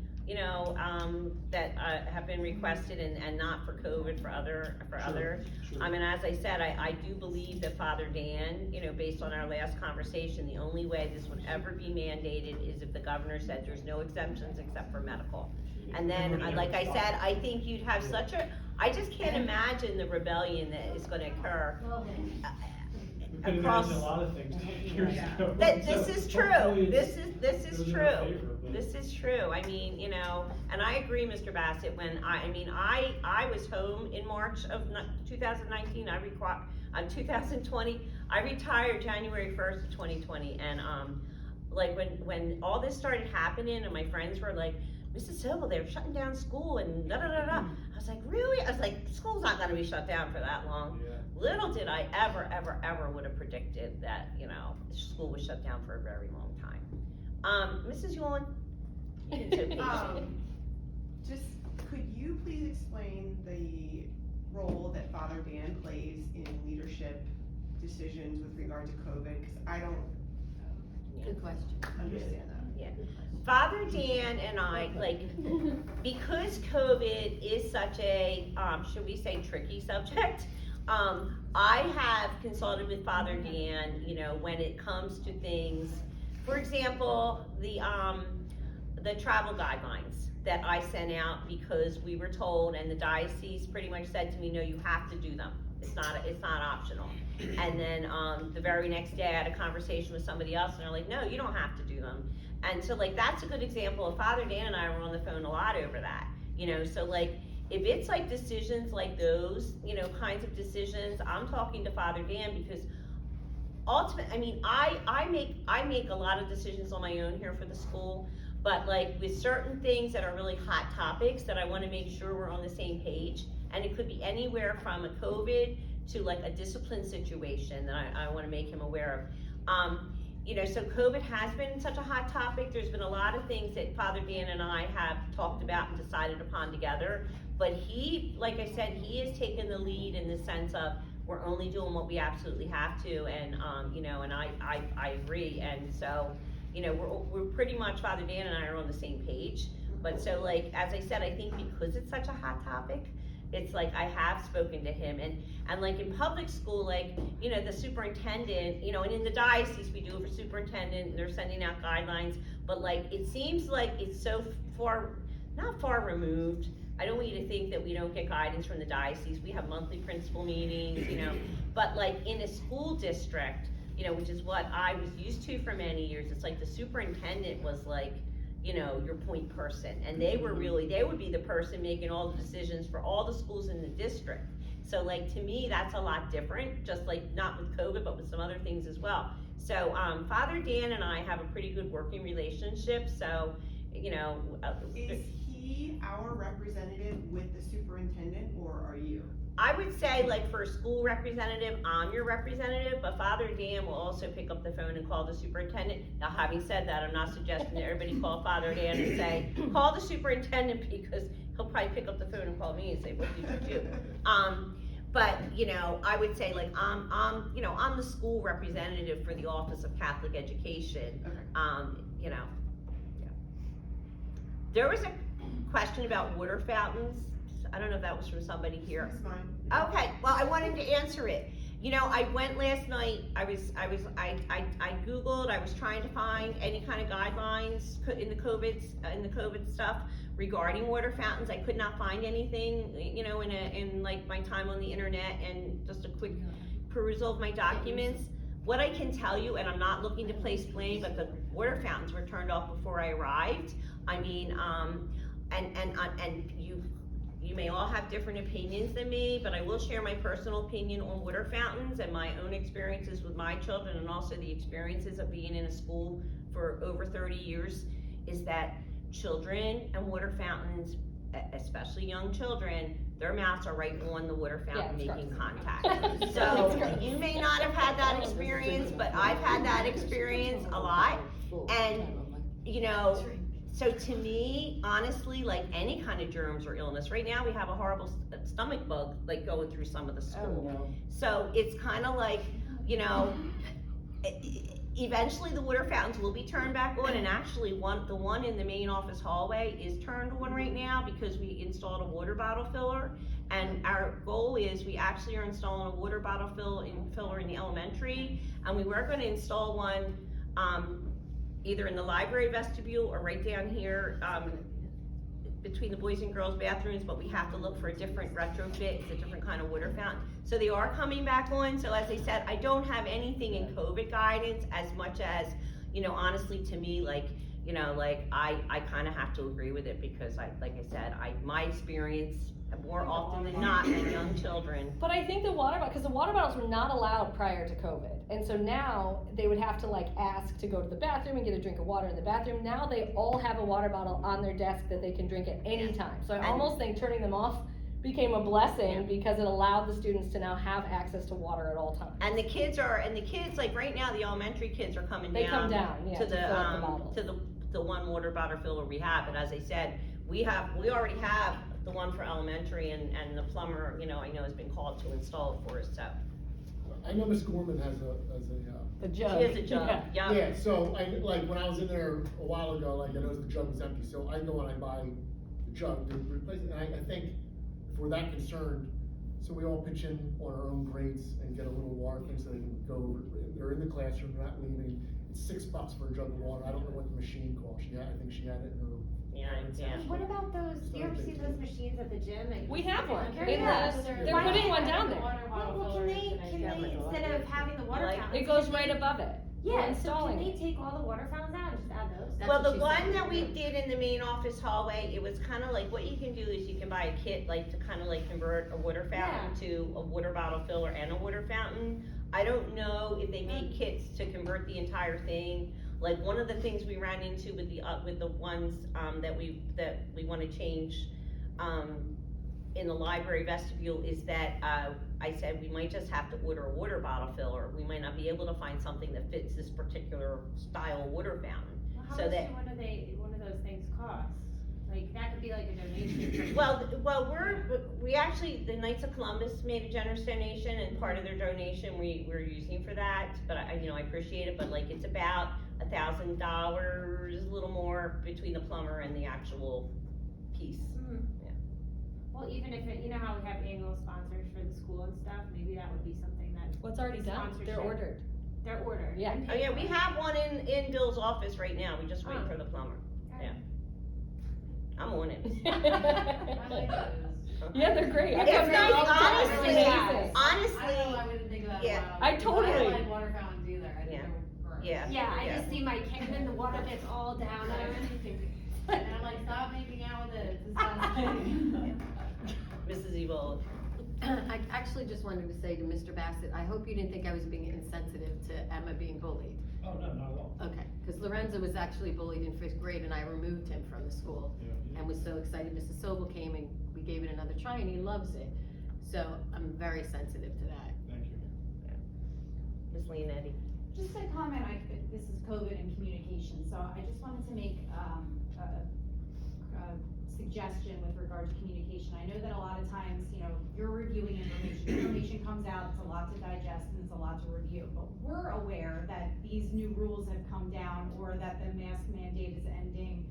that have been requested and not for COVID, for other. Sure. And as I said, I do believe that Father Dan, based on our last conversation, the only way this would ever be mandated is if the governor said there's no exemptions except for medical. And then, like I said, I think you'd have I just can't imagine the rebellion that is gonna occur. We could imagine a lot of things years ago. This is So true, hopefully this it's- is goes in true, our favor, but- this is true, and I agree, Mr. Bassett, when I was home in March of 2019, 2020, I retired January 1st of 2020, and, like, when all this started happening, and my friends were like, Mrs. Sobel, they're shutting down school, and da-da-da-da, I was like, really? I was like, school's not gonna be shut down for that long. Yeah. Little did I ever would have predicted that, school was shut down for a very long time. Mrs. Yuan? You can so Just, could you please explain the role that Father Dan plays in leadership decisions with regard to COVID? Because I don't Good question. understand that. Yeah. Father Dan and I, because COVID is such a, should we say tricky subject, I have consulted with Father Dan, when it comes to things, for example, the travel guidelines that I sent out because we were told, and the diocese pretty much said to me, no, you have to do them. It's not optional. And then, the very next day I had a conversation with somebody else and they're like, no, you don't have to do them. And so that's a good example of Father Dan and I were on the phone a lot over that, so if it's decisions like those, kinds of decisions, I'm talking to Father Dan because ultimately, I make a lot of decisions on my own here for the school, but with certain things that are really hot topics that I wanna make sure we're on the same page, and it could be anywhere from a COVID to a discipline situation that I wanna make him aware of. So COVID has been such a hot topic. There's been a lot of things that Father Dan and I have talked about and decided upon together. But he, like I said, he has taken the lead in the sense of we're only doing what we absolutely have to, and and I agree. And so, we're pretty much, Father Dan and I are on the same page. But so as I said, I think because it's such a hot topic, it's I have spoken to him, and in public school, the superintendent, and in the diocese, we do it for superintendent, and they're sending out guidelines, but it seems it's so not far removed. I don't want you to think that we don't get guidance from the diocese. We have monthly principal meetings, but in a school district, which is what I was used to for many years, it's the superintendent was your point person, and they would be the person making all the decisions for all the schools in the district. So to me, that's a lot different, just not with COVID, but with some other things as well. So, Father Dan and I have a pretty good working relationship, so, Is he our representative representative with the superintendent, or are you? I would say, like, for a school representative, I'm your representative, but Father Dan will also pick up the phone and call the superintendent. Now, having said that, I'm not suggesting that everybody call Father Dan and say, call the superintendent, because he'll probably pick up the phone and call me and say, what did you do? But, you know, I would say, like, I'm the school representative for the Office of Catholic Education. Okay. You know, yeah. There was a question about water fountains. I don't know if that was from somebody here. That's fine. Okay, well, I wanted to answer it. You know, I went last night, I Googled, I was trying to find any kind of guidelines in the COVID stuff regarding water fountains. I could not find anything, you know, in like my time on the internet and just a quick perusal of my documents. What I can tell you, and I'm not looking to place blame, but the water fountains were turned off before I arrived. I mean, and you may all have different opinions than me, but I will share my personal opinion on water fountains and my own experiences with my children, and also the experiences of being in a school for over 30 years, is that children and water fountains, especially young children, their mouths are right on the water fountain making contact. So you may not have had that experience, but I've had that experience a lot. And, you know, so to me, honestly, like any kind of germs or illness, right now we have a horrible stomach bug like going through some of the school. Oh, no. So it's kind of like, you know, eventually the water fountains will be turned back on, and actually the one in the main office hallway is turned on right now because we installed a water bottle filler. And our goal is we actually are installing a water bottle filler in the elementary, and we were going to install one either in the library vestibule or right down here between the boys and girls bathrooms, but we have to look for a different retrofit. It's a different kind of water fountain. So they are coming back on. So as I said, I don't have anything in COVID guidance as much as, you know, honestly to me, like, you know, like I kind of have to agree with it because like I said, my experience more often than not in young children. But I think the water bottle, because the water bottles were not allowed prior to COVID. And so now they would have to like ask to go to the bathroom and get a drink of water in the bathroom. Now they all have a water bottle on their desk that they can drink at any time. So I almost think turning them off became a blessing because it allowed the students to now have access to water at all times. And the kids like right now the elementary kids are coming They down, come down, yeah, to to fill up the bottles. the one water bottle filler we have. But as I said, we already have the one for elementary, and the plumber, you know, I know has been called to install it for us, so. I know Ms. Gorman has The jug. She has a jug, Yeah. yeah, so like when I was in there a while ago, like I noticed the jug was empty, so I go and I buy the jug to replace it, and I think if we're that concerned, so we all pitch in on our own grades and get a little water thing so they can go, they're in the classroom, they're not leaving. It's $6 for a jug of water. I don't know what the machine cost. I think she had it in her. Yeah. What about those, do you ever see those machines at the gym? Like, We have one. Yeah. They're putting one down there. Well, can they, instead of having the water fountains? It goes right above it. We're Yeah, so installing can it. they take all the water fountains out and just add those? That's Well, what the she one said. that we did in the main office hallway, it was kind of like, what you can do is you can buy a kit, like to kind of like convert a water fountain to a water bottle filler and a water fountain. I don't know if they make kits to convert the entire thing. Like one of the things we ran into with the ones that we want to change in the library vestibule is that I said we might just have to order a water bottle filler. We might not be able to find something that fits this particular style water fountain. Well, how So much that- do one of those things cost? Like, that could be like a donation. Well, we actually, the Knights of Columbus made a generous donation, and part of their donation we're using for that, but I appreciate it, but like, it's about $1,000, a little more between the plumber and the actual piece. Yeah. Well, even if it, you know how we have annual sponsors for the school and stuff, maybe that would be something that. What's already done? They're Sponsorship. ordered. They're ordered. Yeah. Oh yeah, we have one in Bill's office right now, we just waiting for the plumber. Yeah. I'm on it. Yeah, they're great. I It's come nice, down all the time. honestly, It's amazing. I don't know, honestly, I wouldn't think of that yeah. wow. I totally- I don't like water fountains either, I think Yeah. they're gross. Yeah. Yeah, I just see my kid and the water gets all down there. And I'm like, stop making out with it, it's disgusting. Mrs. Evola. I actually just wanted to say to Mr. Bassett, I hope you didn't think I was being insensitive to Emma being bullied. Oh, no, not at all. Okay, because Lorenzo was actually bullied in 5th grade and I removed him from the school. Yeah. And was so excited, Mrs. Sobel came and we gave it another try and he loves it. So I'm very sensitive to that. Thank you. Ms. Leonetti. Just a comment, this is COVID and communication, so I just wanted to make, a suggestion with regard to communication. I know that a lot of times, you know, you're reviewing information comes out, it's a lot to digest and it's a lot to review, but we're aware that these new rules have come down or that the mask mandate is ending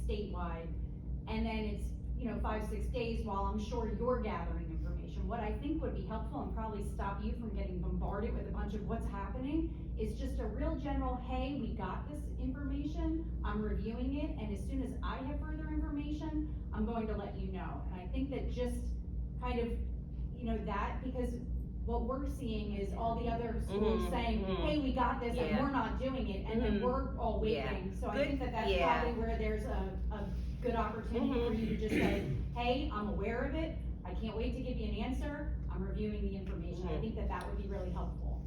statewide, and then it's, 5-6 days while I'm sure you're gathering information. What I think would be helpful and probably stop you from getting bombarded with a bunch of what's happening is just a real general, hey, we got this information, I'm reviewing it, and as soon as I have further information, I'm going to let you know. And I think that just kind of, that, because what we're seeing is all the other schools saying, hey, we got this, and we're not doing it, and then we're all waiting. So I think that that's probably where there's a good opportunity for you to just say, hey, I'm aware of it, I can't wait to give you an answer, I'm reviewing the information. I think that that would be really helpful.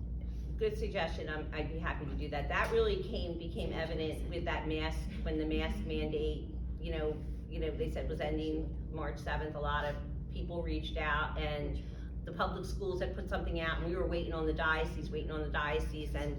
Good suggestion, I'd be happy to do that. That really became evident with that mask, when the mask mandate, they said was ending March 7th, a lot of people reached out and the public schools had put something out and we were waiting on the diocese, and,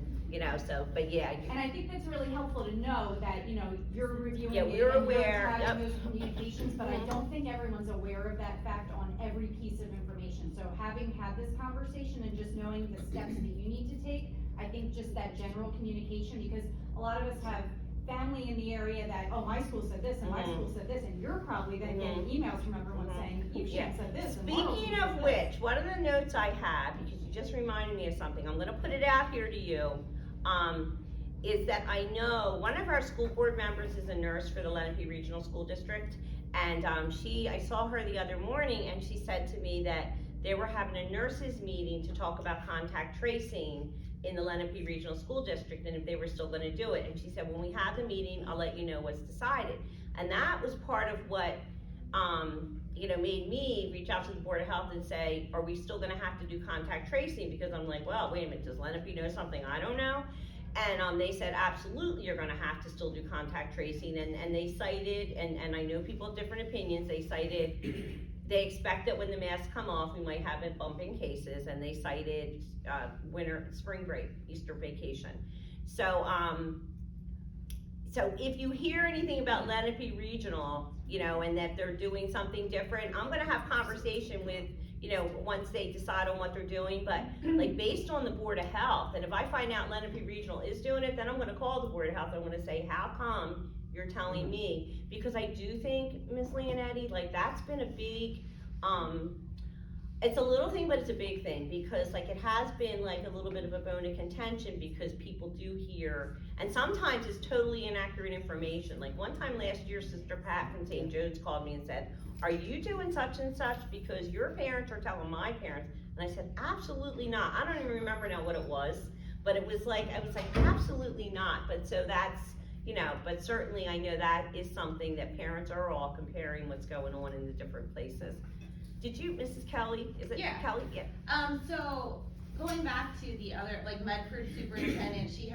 but yeah. And I think that's really helpful to know that, you're reviewing it. Yeah, we're and aware, you're having those communications, but I don't think everyone's aware of that fact on every piece of information. So having had this conversation and just knowing the steps that you need to take, I think just that general communication, because a lot of us have family in the area that, oh, my school said this and my school said this, and you're probably then getting emails from everyone saying, you shouldn't said this. And Laurel Speaking said of this." which, one of the notes I have, because you just reminded me of something, I'm gonna put it out here to you, is that I know one of our school board members is a nurse for the Lenape Regional School District, and I saw her the other morning, and she said to me that they were having a nurses meeting to talk about contact tracing in the Lenape Regional School District, and if they were still gonna do it, and she said, when we have the meeting, I'll let you know what's decided. And that was part of what, made me reach out to the Board of Health and say, are we still gonna have to do contact tracing? Because I'm like, well, wait a minute, does Lenape know something I don't know? And they said, absolutely, you're gonna have to still do contact tracing, and they cited, and I know people have different opinions, they cited, they expect that when the masks come off, we might have a bump in cases, and they cited spring break, Easter vacation. So if you hear anything about Lenape Regional, and that they're doing something different, I'm gonna have conversation with, once they decide on what they're doing, but like based on the Board of Health, and if I find out Lenape Regional is doing it, then I'm gonna call the Board of Health, I'm gonna say, how come you're telling me? Because I do think, Ms. Leonetti, like that's been a big, it's a little thing, but it's a big thing, because like it has been like a little bit of a bone of contention, because people do hear, and sometimes it's totally inaccurate information. Like one time last year, Sister Pat from St. Joe's called me and said, are you doing such and such because your parents are telling my parents? And I said, absolutely not. I don't even remember now what it was, but it was like, I was like, absolutely not. But so that's, but certainly I know that is something that parents are all comparing what's going on in the different places. Did you, Mrs. Kelly, is it Yeah. Kelly? Yeah. So going back to the other, like Medford superintendent, he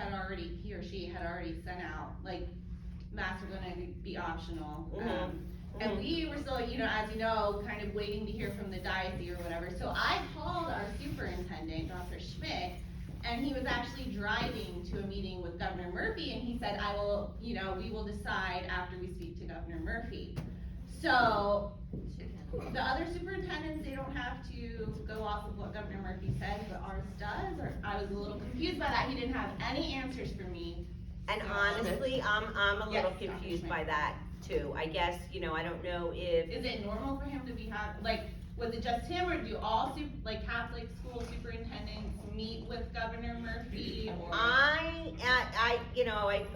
or she had already sent out, like, masks are gonna be optional. And we were still, as you know, kind of waiting to hear from the diocese or whatever. So I called our superintendent, Dr. Schmidt, and he was actually driving to a meeting with Governor Murphy, and he said, we will decide after we speak to Governor Murphy. So the other superintendents, they don't have to go off of what Governor Murphy said, but ours does, or I was a little confused by that. He didn't have any answers for me. And honestly, I'm a little confused by that too. I guess, I don't know if. Is it normal for him to be was it just him, or do all Catholic school superintendents meet with Governor Murphy, or?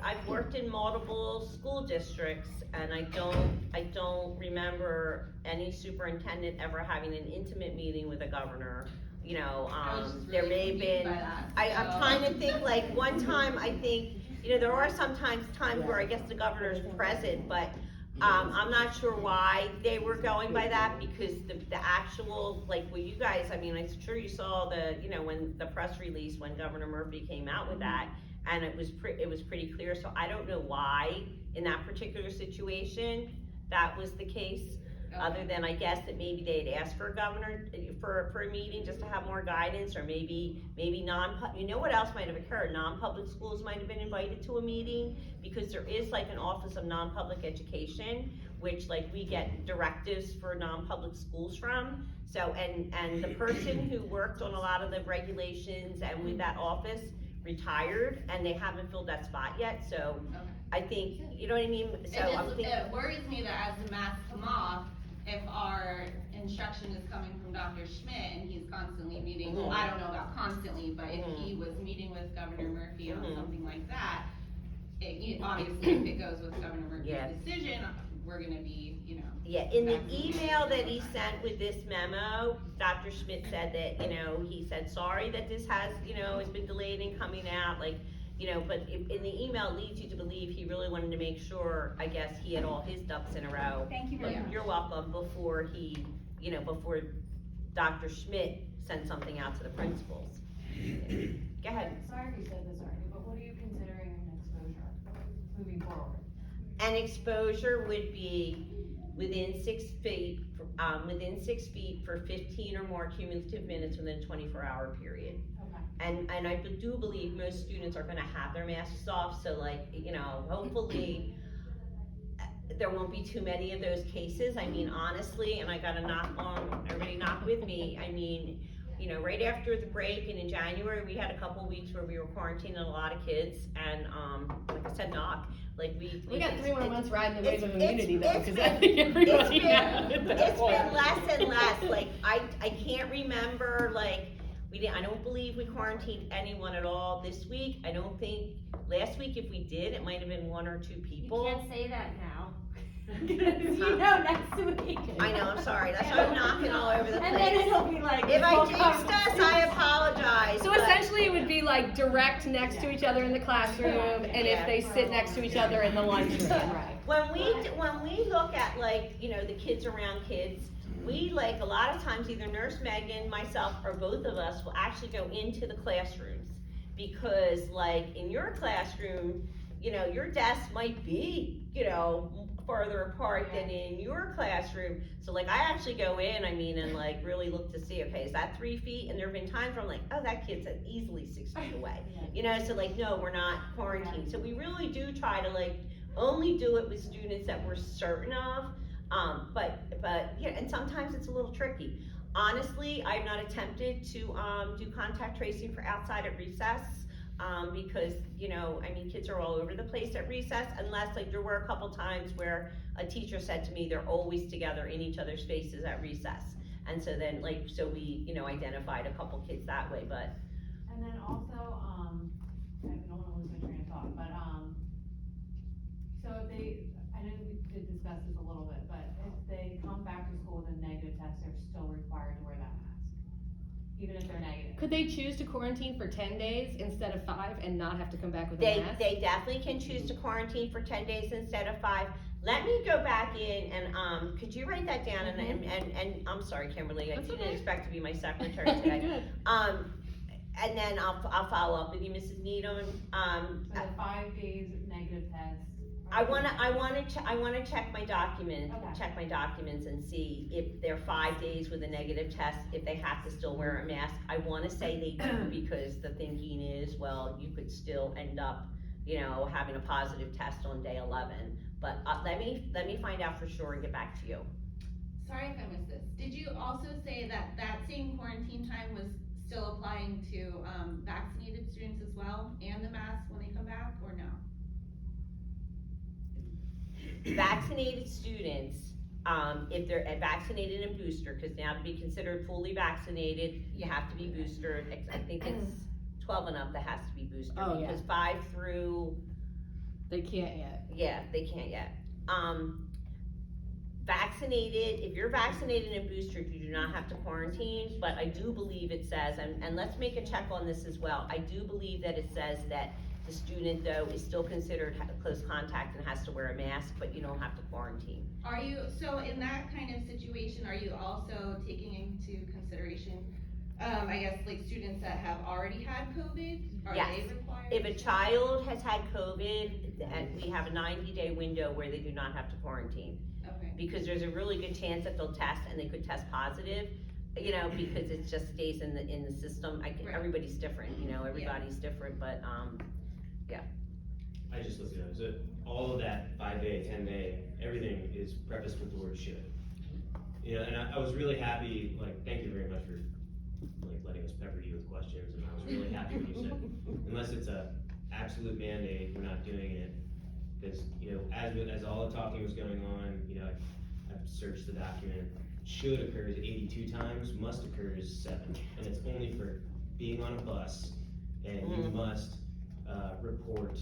I've worked in multiple school districts, and I don't remember any superintendent ever having an intimate meeting with a governor. There may have been, I'm trying to think, like, one time, I think, there are sometimes times where I guess the governor's present, but I'm not sure why they were going by that, because the actual, like, well, you guys, I mean, I'm sure you saw the, you know, when the press release, when Governor Murphy came out with that, and it was pretty clear, so I don't know why, in that particular situation, that was the case. Other than, I guess, that maybe they'd asked for a governor, for a meeting, just to have more guidance, or maybe you know what else might have occurred? Non-public schools might have been invited to a meeting, because there is like an Office of Non-Public Education, which like we get directives for non-public schools from. So, and the person who worked on a lot of the regulations and with that office retired, and they haven't filled that spot yet, so I think, you know what I mean? So I'm thinking. It worries me that as the masks come off, if our instruction is coming from Dr. Schmidt and he's constantly meeting, well, I don't know about constantly, but if he was meeting with Governor Murphy on something like that, obviously if it goes with Governor Murphy's decision, we're gonna be, you know. Yeah, in the email that he sent with this memo, Dr. Schmidt said that, you know, he said, sorry that this has, you know, has been delayed in coming out, like, you know, but in the email leads you to believe he really wanted to make sure, I guess, he had all his ducks in a row. Thank you very much. You're welcome, before he, you know, before Dr. Schmidt sent something out to the principals. Go ahead. Sorry if you said this already, but what are you considering an exposure moving forward? An exposure would be within 6 feet, for 15 or more cumulative minutes within a 24-hour period. And I do believe most students are gonna have their masks off, so like, you know, hopefully there won't be too many of those cases. I mean, honestly, and I gotta knock on, everybody knock with me, I mean, you know, right after the break and in January, we had a couple weeks where we were quarantining a lot of kids, and like I said, knock, like We got 3 more months riding the wave of it's- immunity though, it's because been- I think everybody it's been less and less, like, I can't remember, like, I don't believe we quarantined anyone at all this week. I don't think, last week if we did, it might have been 1 or 2 people. You can't say that now. Because you know next week. I know, I'm sorry, that's why I'm knocking all over the place. And then it'll be like. If I jinxed us, I apologize. So but- essentially, it would be like direct next to each other in the classroom, and if they sit next to each other in the lunchroom. Right. When we look at, like, you know, the kids around kids, we, like, a lot of times, either Nurse Megan, myself, or both of us will actually go into the classrooms. Because, like, in your classroom, you know, your desks might be, you know, farther apart than in your classroom. So, like, I actually go in, I mean, and, like, really look to see, okay, is that 3 feet? And there have been times where I'm like, oh, that kid's easily 6 feet away. You know, so, like, no, we're not quarantined. So we really do try to, like, only do it with students that we're certain of. But yeah, and sometimes it's a little tricky. Honestly, I've not attempted to do contact tracing for outside at recess, because, you know, I mean, kids are all over the place at recess, unless, like, there were a couple times where a teacher said to me, they're always together in each other's faces at recess. And so then, like, so we, you know, identified a couple kids that way, but. And then also, I don't wanna lose my train of thought, but, so if they, I know we did discuss this a little bit, but if they come back to school with a negative test, they're still required to wear that mask, even if they're negative. Could they choose to quarantine for 10 days instead of 5 and not have to come back with a mask? They definitely can choose to quarantine for 10 days instead of 5. Let me go back in and, could you write that down? And I'm sorry, Kimberly, I didn't expect to be my secretary today. Good. And then I'll follow up with you, Mrs. Needham. So the 5 days negative test. I wanna check my document, Okay. check my documents and see if they're 5 days with a negative test, if they have to still wear a mask. I wanna say they do, because the thinking is, well, you could still end up, you know, having a positive test on day 11. But let me find out for sure and get back to you. Sorry if I missed this. Did you also say that that same quarantine time was still applying to, vaccinated students as well, and the mask when they come back, or no? Vaccinated students, if they're vaccinated and booster, because now to be considered fully vaccinated, you have to be boosted. I think it's 12 and up that has to be boosted. Oh, yeah. Because 5 through, They can't yet. yeah, they can't yet. Vaccinated, if you're vaccinated and boosted, you do not have to quarantine, but I do believe it says, and let's make a check on this as well. I do believe that it says that The student, though, is still considered close contact and has to wear a mask, but you don't have to quarantine. Are you, so in that kind of situation, are you also taking into consideration, I guess, like students that have already had COVID? Are Yes. they required? If a child has had COVID, and we have a 90-day window where they do not have to quarantine. Okay. Because there's a really good chance that they'll test and they could test positive, you know, because it just stays in the system. Right. Everybody's different, you know, everybody's different, but, I just looked it up, so all of that 5-day, 10-day, everything is prefaced with the word should. You know, and I was really happy, like, thank you very much for, like, letting us pepper you with questions, and I was really happy when you said, unless it's a absolute mandate, we're not doing it. Because, you know, as all the talking was going on, you know, I've searched the document, should occurs 82 times, must occurs 7, and it's only for being on a bus, and you must report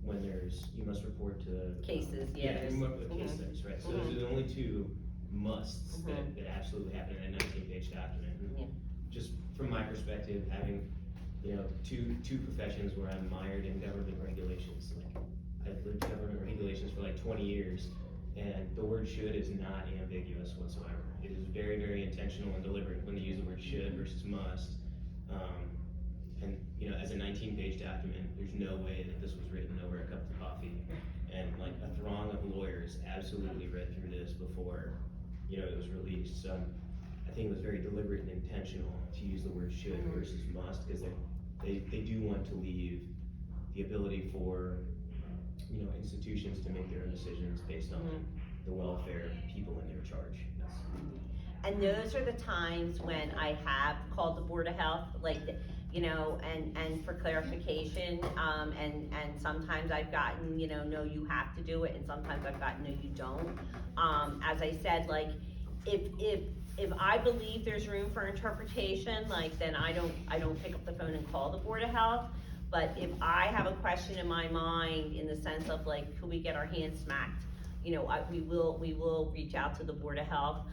when you must report to. Cases, yeah, Yeah, there's- you must report case studies, right, so those are the only 2 musts that absolutely happen in a 19-page document. And Yeah. just from my perspective, having, you know, two professions where I'm mired in government regulations, like, I've lived government regulations for like 20 years, and the word should is not ambiguous whatsoever. It is very, very intentional and deliberate when they use the word should versus must. And, you know, as a 19-page document, there's no way that this was written over a cup of coffee. And like a throng of lawyers absolutely read through this before, you know, it was released. So I think it was very deliberate and intentional to use the word should versus must, because they do want to leave the ability for, you know, institutions to make their own decisions based on the welfare of people in their charge. And those are the times when I have called the Board of Health, like, you know, and for clarification, and sometimes I've gotten, you know, no, you have to do it, and sometimes I've gotten, no, you don't. As I said, like, if I believe there's room for interpretation, like, then I don't pick up the phone and call the Board of Health. But if I have a question in my mind in the sense of like, could we get our hands smacked? You know, we will reach out to the Board of Health.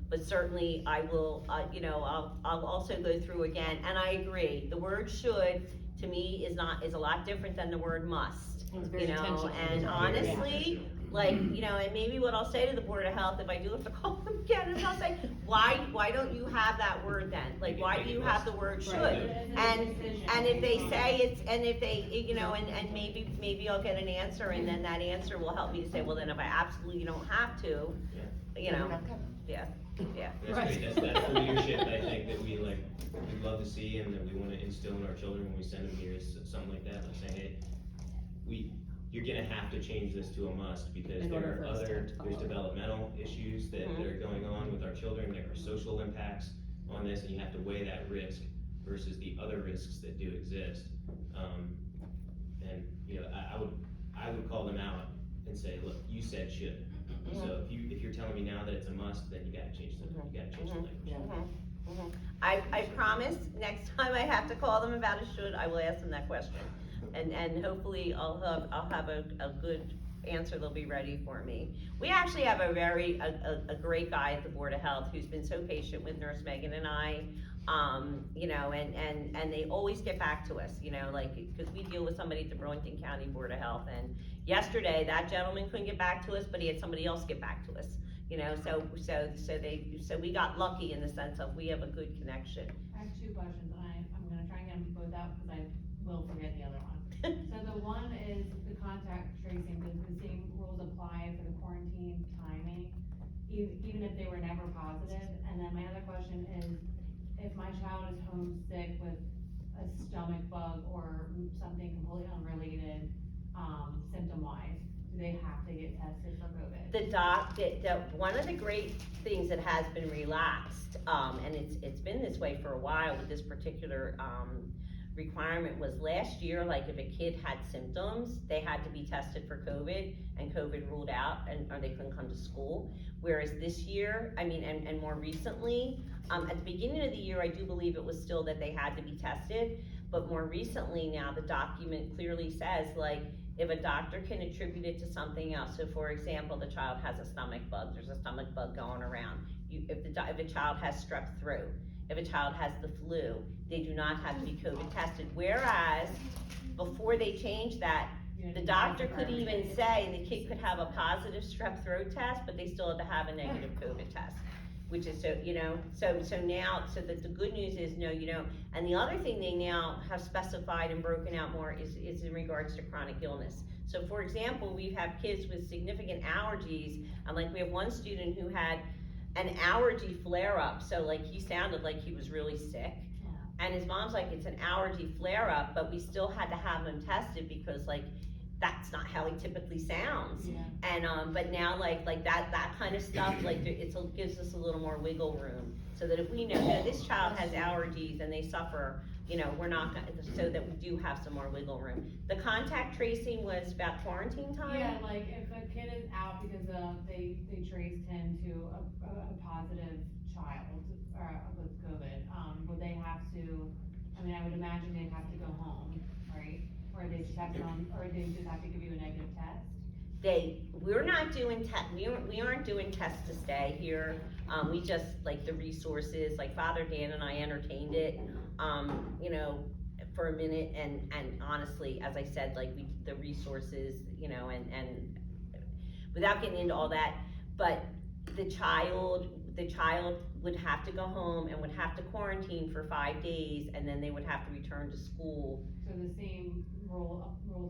But certainly I will, you know, I'll also go through again, and I agree, the word should, to me, is a lot different than the word must. It's very You know, intentional. and honestly, like, you know, and maybe what I'll say to the Board of Health, if I do have to call them again, is I'll say, why don't you have that word then? Like, why do you have the word should? And if they say it's, and if they, you know, and maybe I'll get an answer, and then that answer will help me to say, well, then if I absolutely don't have to, you know, yeah. That's great, that's the leadership I think that we'd love to see, and that we wanna instill in our children when we send them here, is something like that, like saying, hey, you're gonna have to change this to a must, because there are there's developmental issues that are going on with our children, there are social impacts on this, and you have to weigh that risk versus the other risks that do exist. And, you know, I would call them out and say, look, you said should. So if you're telling me now that it's a must, then you gotta change the language. I promise, next time I have to call them about a should, I will ask them that question. And hopefully I'll have a good answer they'll be ready for me. We actually have a great guy at the Board of Health who's been so patient with Nurse Megan and I, you know, and they always get back to us, you know, like, because we deal with somebody at the Burlington County Board of Health, and yesterday that gentleman couldn't get back to us, but he had somebody else get back to us, you know, so we got lucky in the sense of we have a good connection. I have 2 questions, and I'm gonna try and get them both out, because I will forget the other one. So the one is the contact tracing, does the same rules apply for the quarantine timing, even if they were never positive? And then my other question is, if my child is homesick with a stomach bug or something completely unrelated, symptom-wise, do they have to get tested for COVID? One of the great things that has been relaxed, and it's been this way for a while with this particular, requirement, was last year, like if a kid had symptoms, they had to be tested for COVID, and COVID ruled out, or they couldn't come to school. Whereas this year, I mean, and more recently, at the beginning of the year, I do believe it was still that they had to be tested, but more recently now, the document clearly says, like, if a doctor can attribute it to something else, so for example, the child has a stomach bug, there's a stomach bug going around. If a child has strep throat, if a child has the flu. They do not have to be COVID tested, whereas before they changed that, the doctor could even say the kid could have a positive strep throat test, but they still had to have a negative COVID test. Which is so, so now, so that the good news is, no, you don't. And the other thing they now have specified and broken out more is in regards to chronic illness. So for example, we've had kids with significant allergies, and like we have one student who had an allergy flare-up, so like he sounded like he was really sick. And his mom's like, it's an allergy flare-up, but we still had to have him tested because like, that's not how he typically sounds. Yeah. And, but now like that kind of stuff, like it gives us a little more wiggle room. So that if we know that this child has allergies and they suffer, we're not gonna, so that we do have some more wiggle room. The contact tracing was about quarantine time? Yeah, like if a kid is out because they traced him to a positive child with COVID, would they have to, I would imagine they'd have to go home, right? Or they just have to give you a negative test? We're not doing we aren't doing tests to stay here. We just, like the resources, like Father Dan and I entertained it, for a minute, and honestly, as I said, like the resources, and without getting into all that, but the child would have to go home and would have to quarantine for 5 days, and then they would have to return to school. So the same rules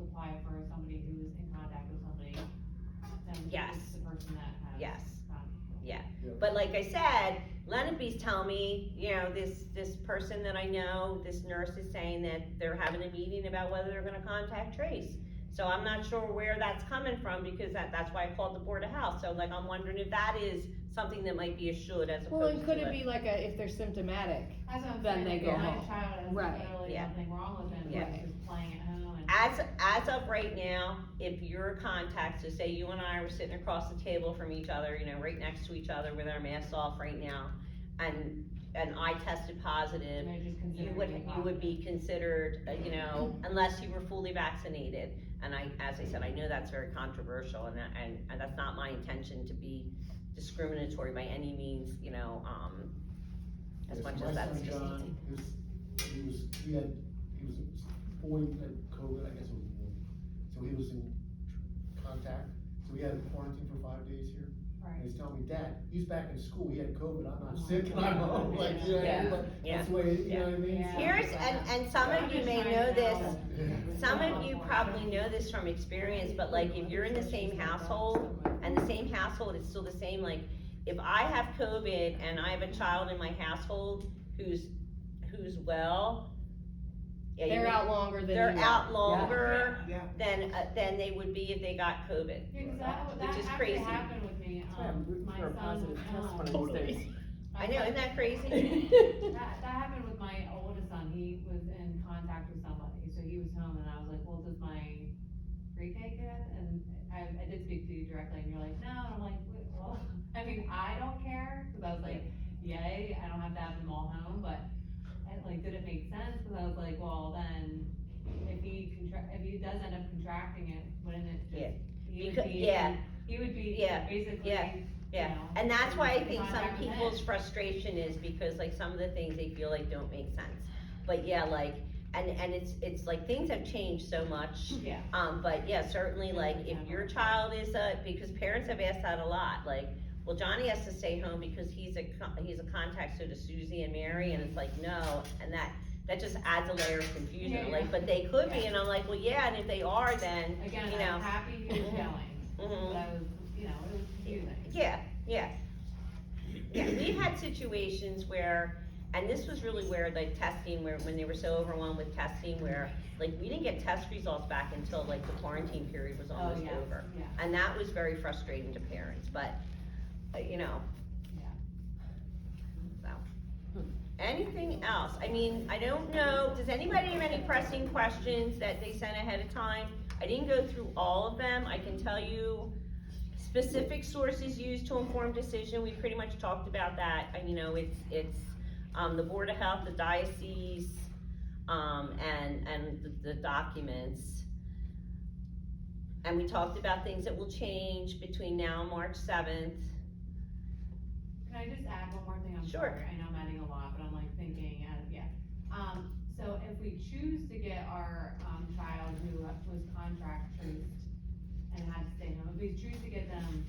apply for somebody who's in contact with somebody? Yes. The person that has. Yes. Yeah. But like I said, Lenape's telling me, this person that I know, this nurse is saying that they're having a meeting about whether they're gonna contact trace. So I'm not sure where that's coming from, because that's why I called the Board of Health. So like, I'm wondering if that is something that might be a should as opposed to Well, and could it be like if they're symptomatic, That's what I'm then saying, they like, go my home? child has Right. literally Yeah. nothing wrong with him, Yeah. he's just playing at home and. As of right now, if you're a contact, so say you and I were sitting across the table from each other, right next to each other with our masks off right now, and I tested positive, They're just you considering would be considered, unless you were fully vaccinated. And as I said, I know that's very controversial, and that's not my intention to be discriminatory by any means, as much as that's. My son John, he was 40, had COVID, I guess it was 40. So he was in contact, so he had to quarantine for 5 days here. And he's telling me, Dad, he's back in school, he had COVID, I'm not sick, and I'm home, like, that's the way, you know what I mean? So- Here's, and some of you may know this, some of you probably know this from experience, but like, if you're in the same household, and the same household is still the same, like, if I have COVID and I have a child in my household who's well, yeah, They're out longer than they're you out are. longer Yeah. than they would be if they got COVID. That Which is actually crazy. happened with me, I'm rooting my for a son, positive test one of these days. I know, isn't that crazy? That happened with my oldest son, he was in contact with somebody, so he was home, and I was like, well, does my pre-K kid, and I did speak to you directly, and you're like, no, and I'm like, well, I don't care, cause I was like, yay, I don't have to have them all home, but, did it make sense, cause I was like, well, then, if he does end up contracting it, wouldn't it Yeah. just, he would be Yeah. basically, Yeah. Yeah, and that's why I think some people's frustration is because like some of the things they feel like don't make sense. But yeah, like, and it's like things have changed so much. Yeah. But yeah, certainly like if your child is because parents have asked that a lot, like, well, Johnny has to stay home because he's a contact so to Susie and Mary, and it's like, no, and that just adds a layer of confusion, Yeah, yeah. like, but they could be, and I'm like, well, yeah, and if they are, then, Again, you know. I'm happy he was going, Mhm. but I was, it was confusing. Yeah, we've had situations where, and this was really where like testing, when they were so overwhelmed with testing, where like we didn't get test results back until like the quarantine period was almost yeah, over. yeah. And that was very frustrating to parents, but, Yeah. so. Anything else? I mean, I don't know, does anybody have any pressing questions that they sent ahead of time? I didn't go through all of them, I can tell you specific sources used to inform decision, we pretty much talked about that. It's the Board of Health, the diocese, and the documents. And we talked about things that will change between now and March 7th. Can I just add one more thing? I'm Sure. sorry, I know I'm adding a lot, but I'm like thinking, yeah. So if we choose to get our, child who was contract traced and had to stay home, if we choose to get them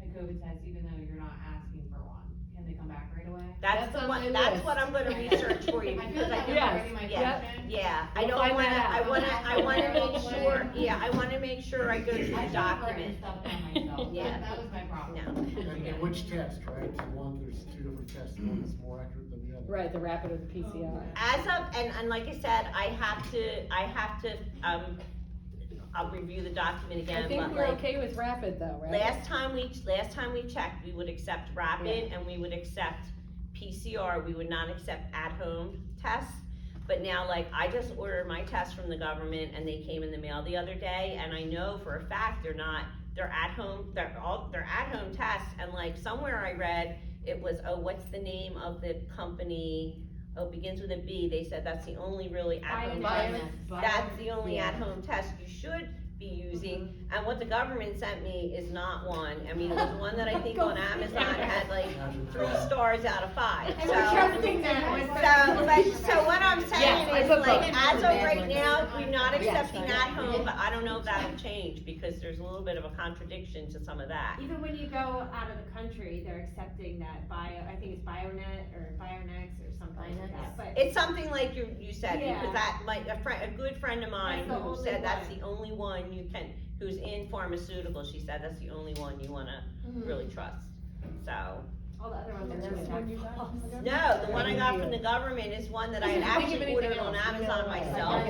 a COVID test, even though you're not asking for one, can they come back right away? That's That's on what, my that's list. what I'm gonna research for you, I feel because like I that do. was already my Yeah, question. yeah, I We'll don't find wanna, that I out. wanna make sure, yeah, I wanna make sure I go through the I document. stuff down myself, Yeah. that was my problem. No. And which test, right? The one, there's two different tests, one is more accurate than the other. Right, the rapid or the PCR. As of, and like I said, I have to, I'll review the document again, I think but we're like, okay with rapid though, right? last time we checked, we would accept rapid and we would accept PCR, we would not accept at-home tests. But now, like, I just ordered my tests from the government and they came in the mail the other day, and I know for a fact they're at-home tests, and like, somewhere I read, it was, oh, what's the name of the company? Oh, it begins with a B, they said that's the only really at-home test. That's the only at-home test you should be using, and what the government sent me is not one. I mean, it was one that I think on Amazon had like 3 stars out of 5, so. So what I'm saying Yes, is, I like, put as of both. right now, we're not accepting Yes. at home, but I don't know if that'll change, because there's a little bit of a contradiction to some of that. Even when you go out of the country, they're accepting that I think it's Bionet or Bionex or something like that, but. It's something like you said, Yeah. because that, like, a good friend of mine That's the who only said that's one. the only one you can, who's in pharmaceuticals, she said that's the only one you wanna really trust, so. All the other ones And are that's just one you got from the government? No, the one I got from the government is one that I had actually ordered on Amazon myself.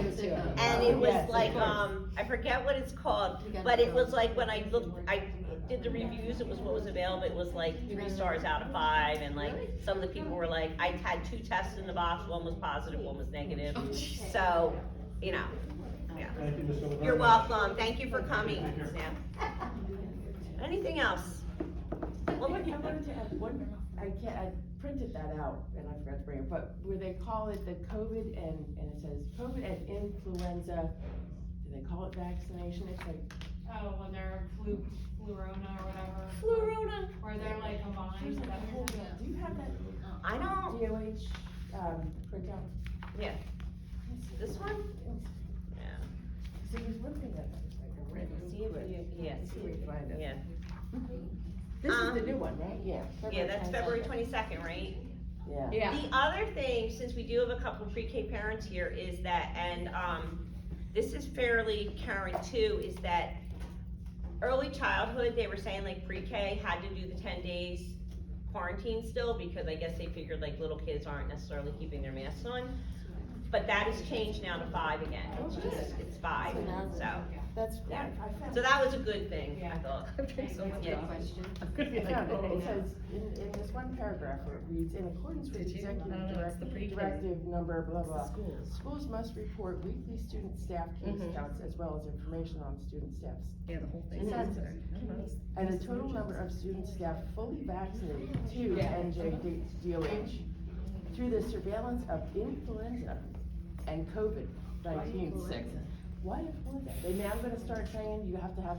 And it was like, I forget what it's called, but it was like, when I looked, I did the reviews, it was what was available, it was like 3 stars out of 5, and like, some of the people were like, I had 2 tests in the box, one was positive, one was negative, so, you know, yeah. Thank you, Ms. Silver. You're welcome, thank you for coming, Sam. Anything else? I wanted to add one, I printed that out and I forgot to bring it, but where they call it the COVID and it says COVID and influenza, do they call it vaccination? It's like. Oh, when they're Flurona or whatever. Flurona. Or they're like combined, is that what you're saying? Do you have that? I don't. DOH, printout? Yeah. This one? Yeah. See, there's one thing that was like a red. See if you, yeah, See if we can find it. yeah. This is the new one, right? Yeah. Yeah, that's February 22nd, right? Yeah. Yeah. The other thing, since we do have a couple pre-K parents here, is that, and, this is fairly current too, is that early childhood, they were saying like pre-K had to do the 10 days quarantine still, because I guess they figured like little kids aren't necessarily keeping their masks on. But that has changed now to 5 again, it's 5, so. That's, Yeah. I found. So that was a good thing, I thought. Yeah. I found it, it says, in this one paragraph, where it reads, in accordance with executive directive number blah blah. Schools must report weekly student staff case counts as well as information on student staffs. Yeah, the whole thing. And the total number of student staff fully vaccinated to NJDOH through the surveillance of influenza and COVID-19 sick. Why influenza? They now gonna start saying you have to have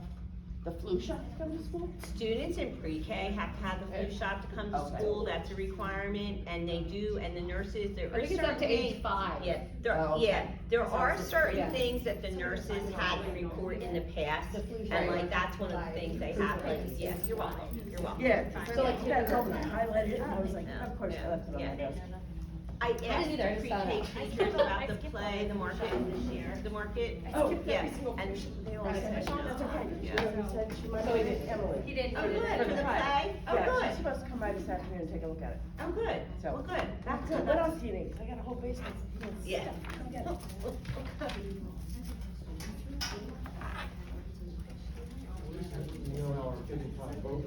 the flu shot to come to school? Students in pre-K have to have the flu shot to come to Okay. school, that's a requirement, and they do, and the nurses, there I are think it's up certain to age things. 5. Yeah, Oh, okay. there are certain Yeah. things that the nurses had to report in the past, and like, that's one of the things they have, like, yeah, you're welcome, you're welcome. Yeah, so like that home, I highlighted it, and I was like, of course, I left it on my Yeah. desk. I asked either, I the just saw pre-K that. teachers about the play, the market, the market, Oh, yeah, and They all said, oh, that's okay. She already said she might. So he did. Emily. He didn't. oh, good, for the play, oh, Yeah, she's good, supposed to come by this afternoon and take a look at it. oh, good, So- well, good, that's So good. what else do you need? 'Cause I got a whole basement. Yeah. Come get it. You know, our 55 vote.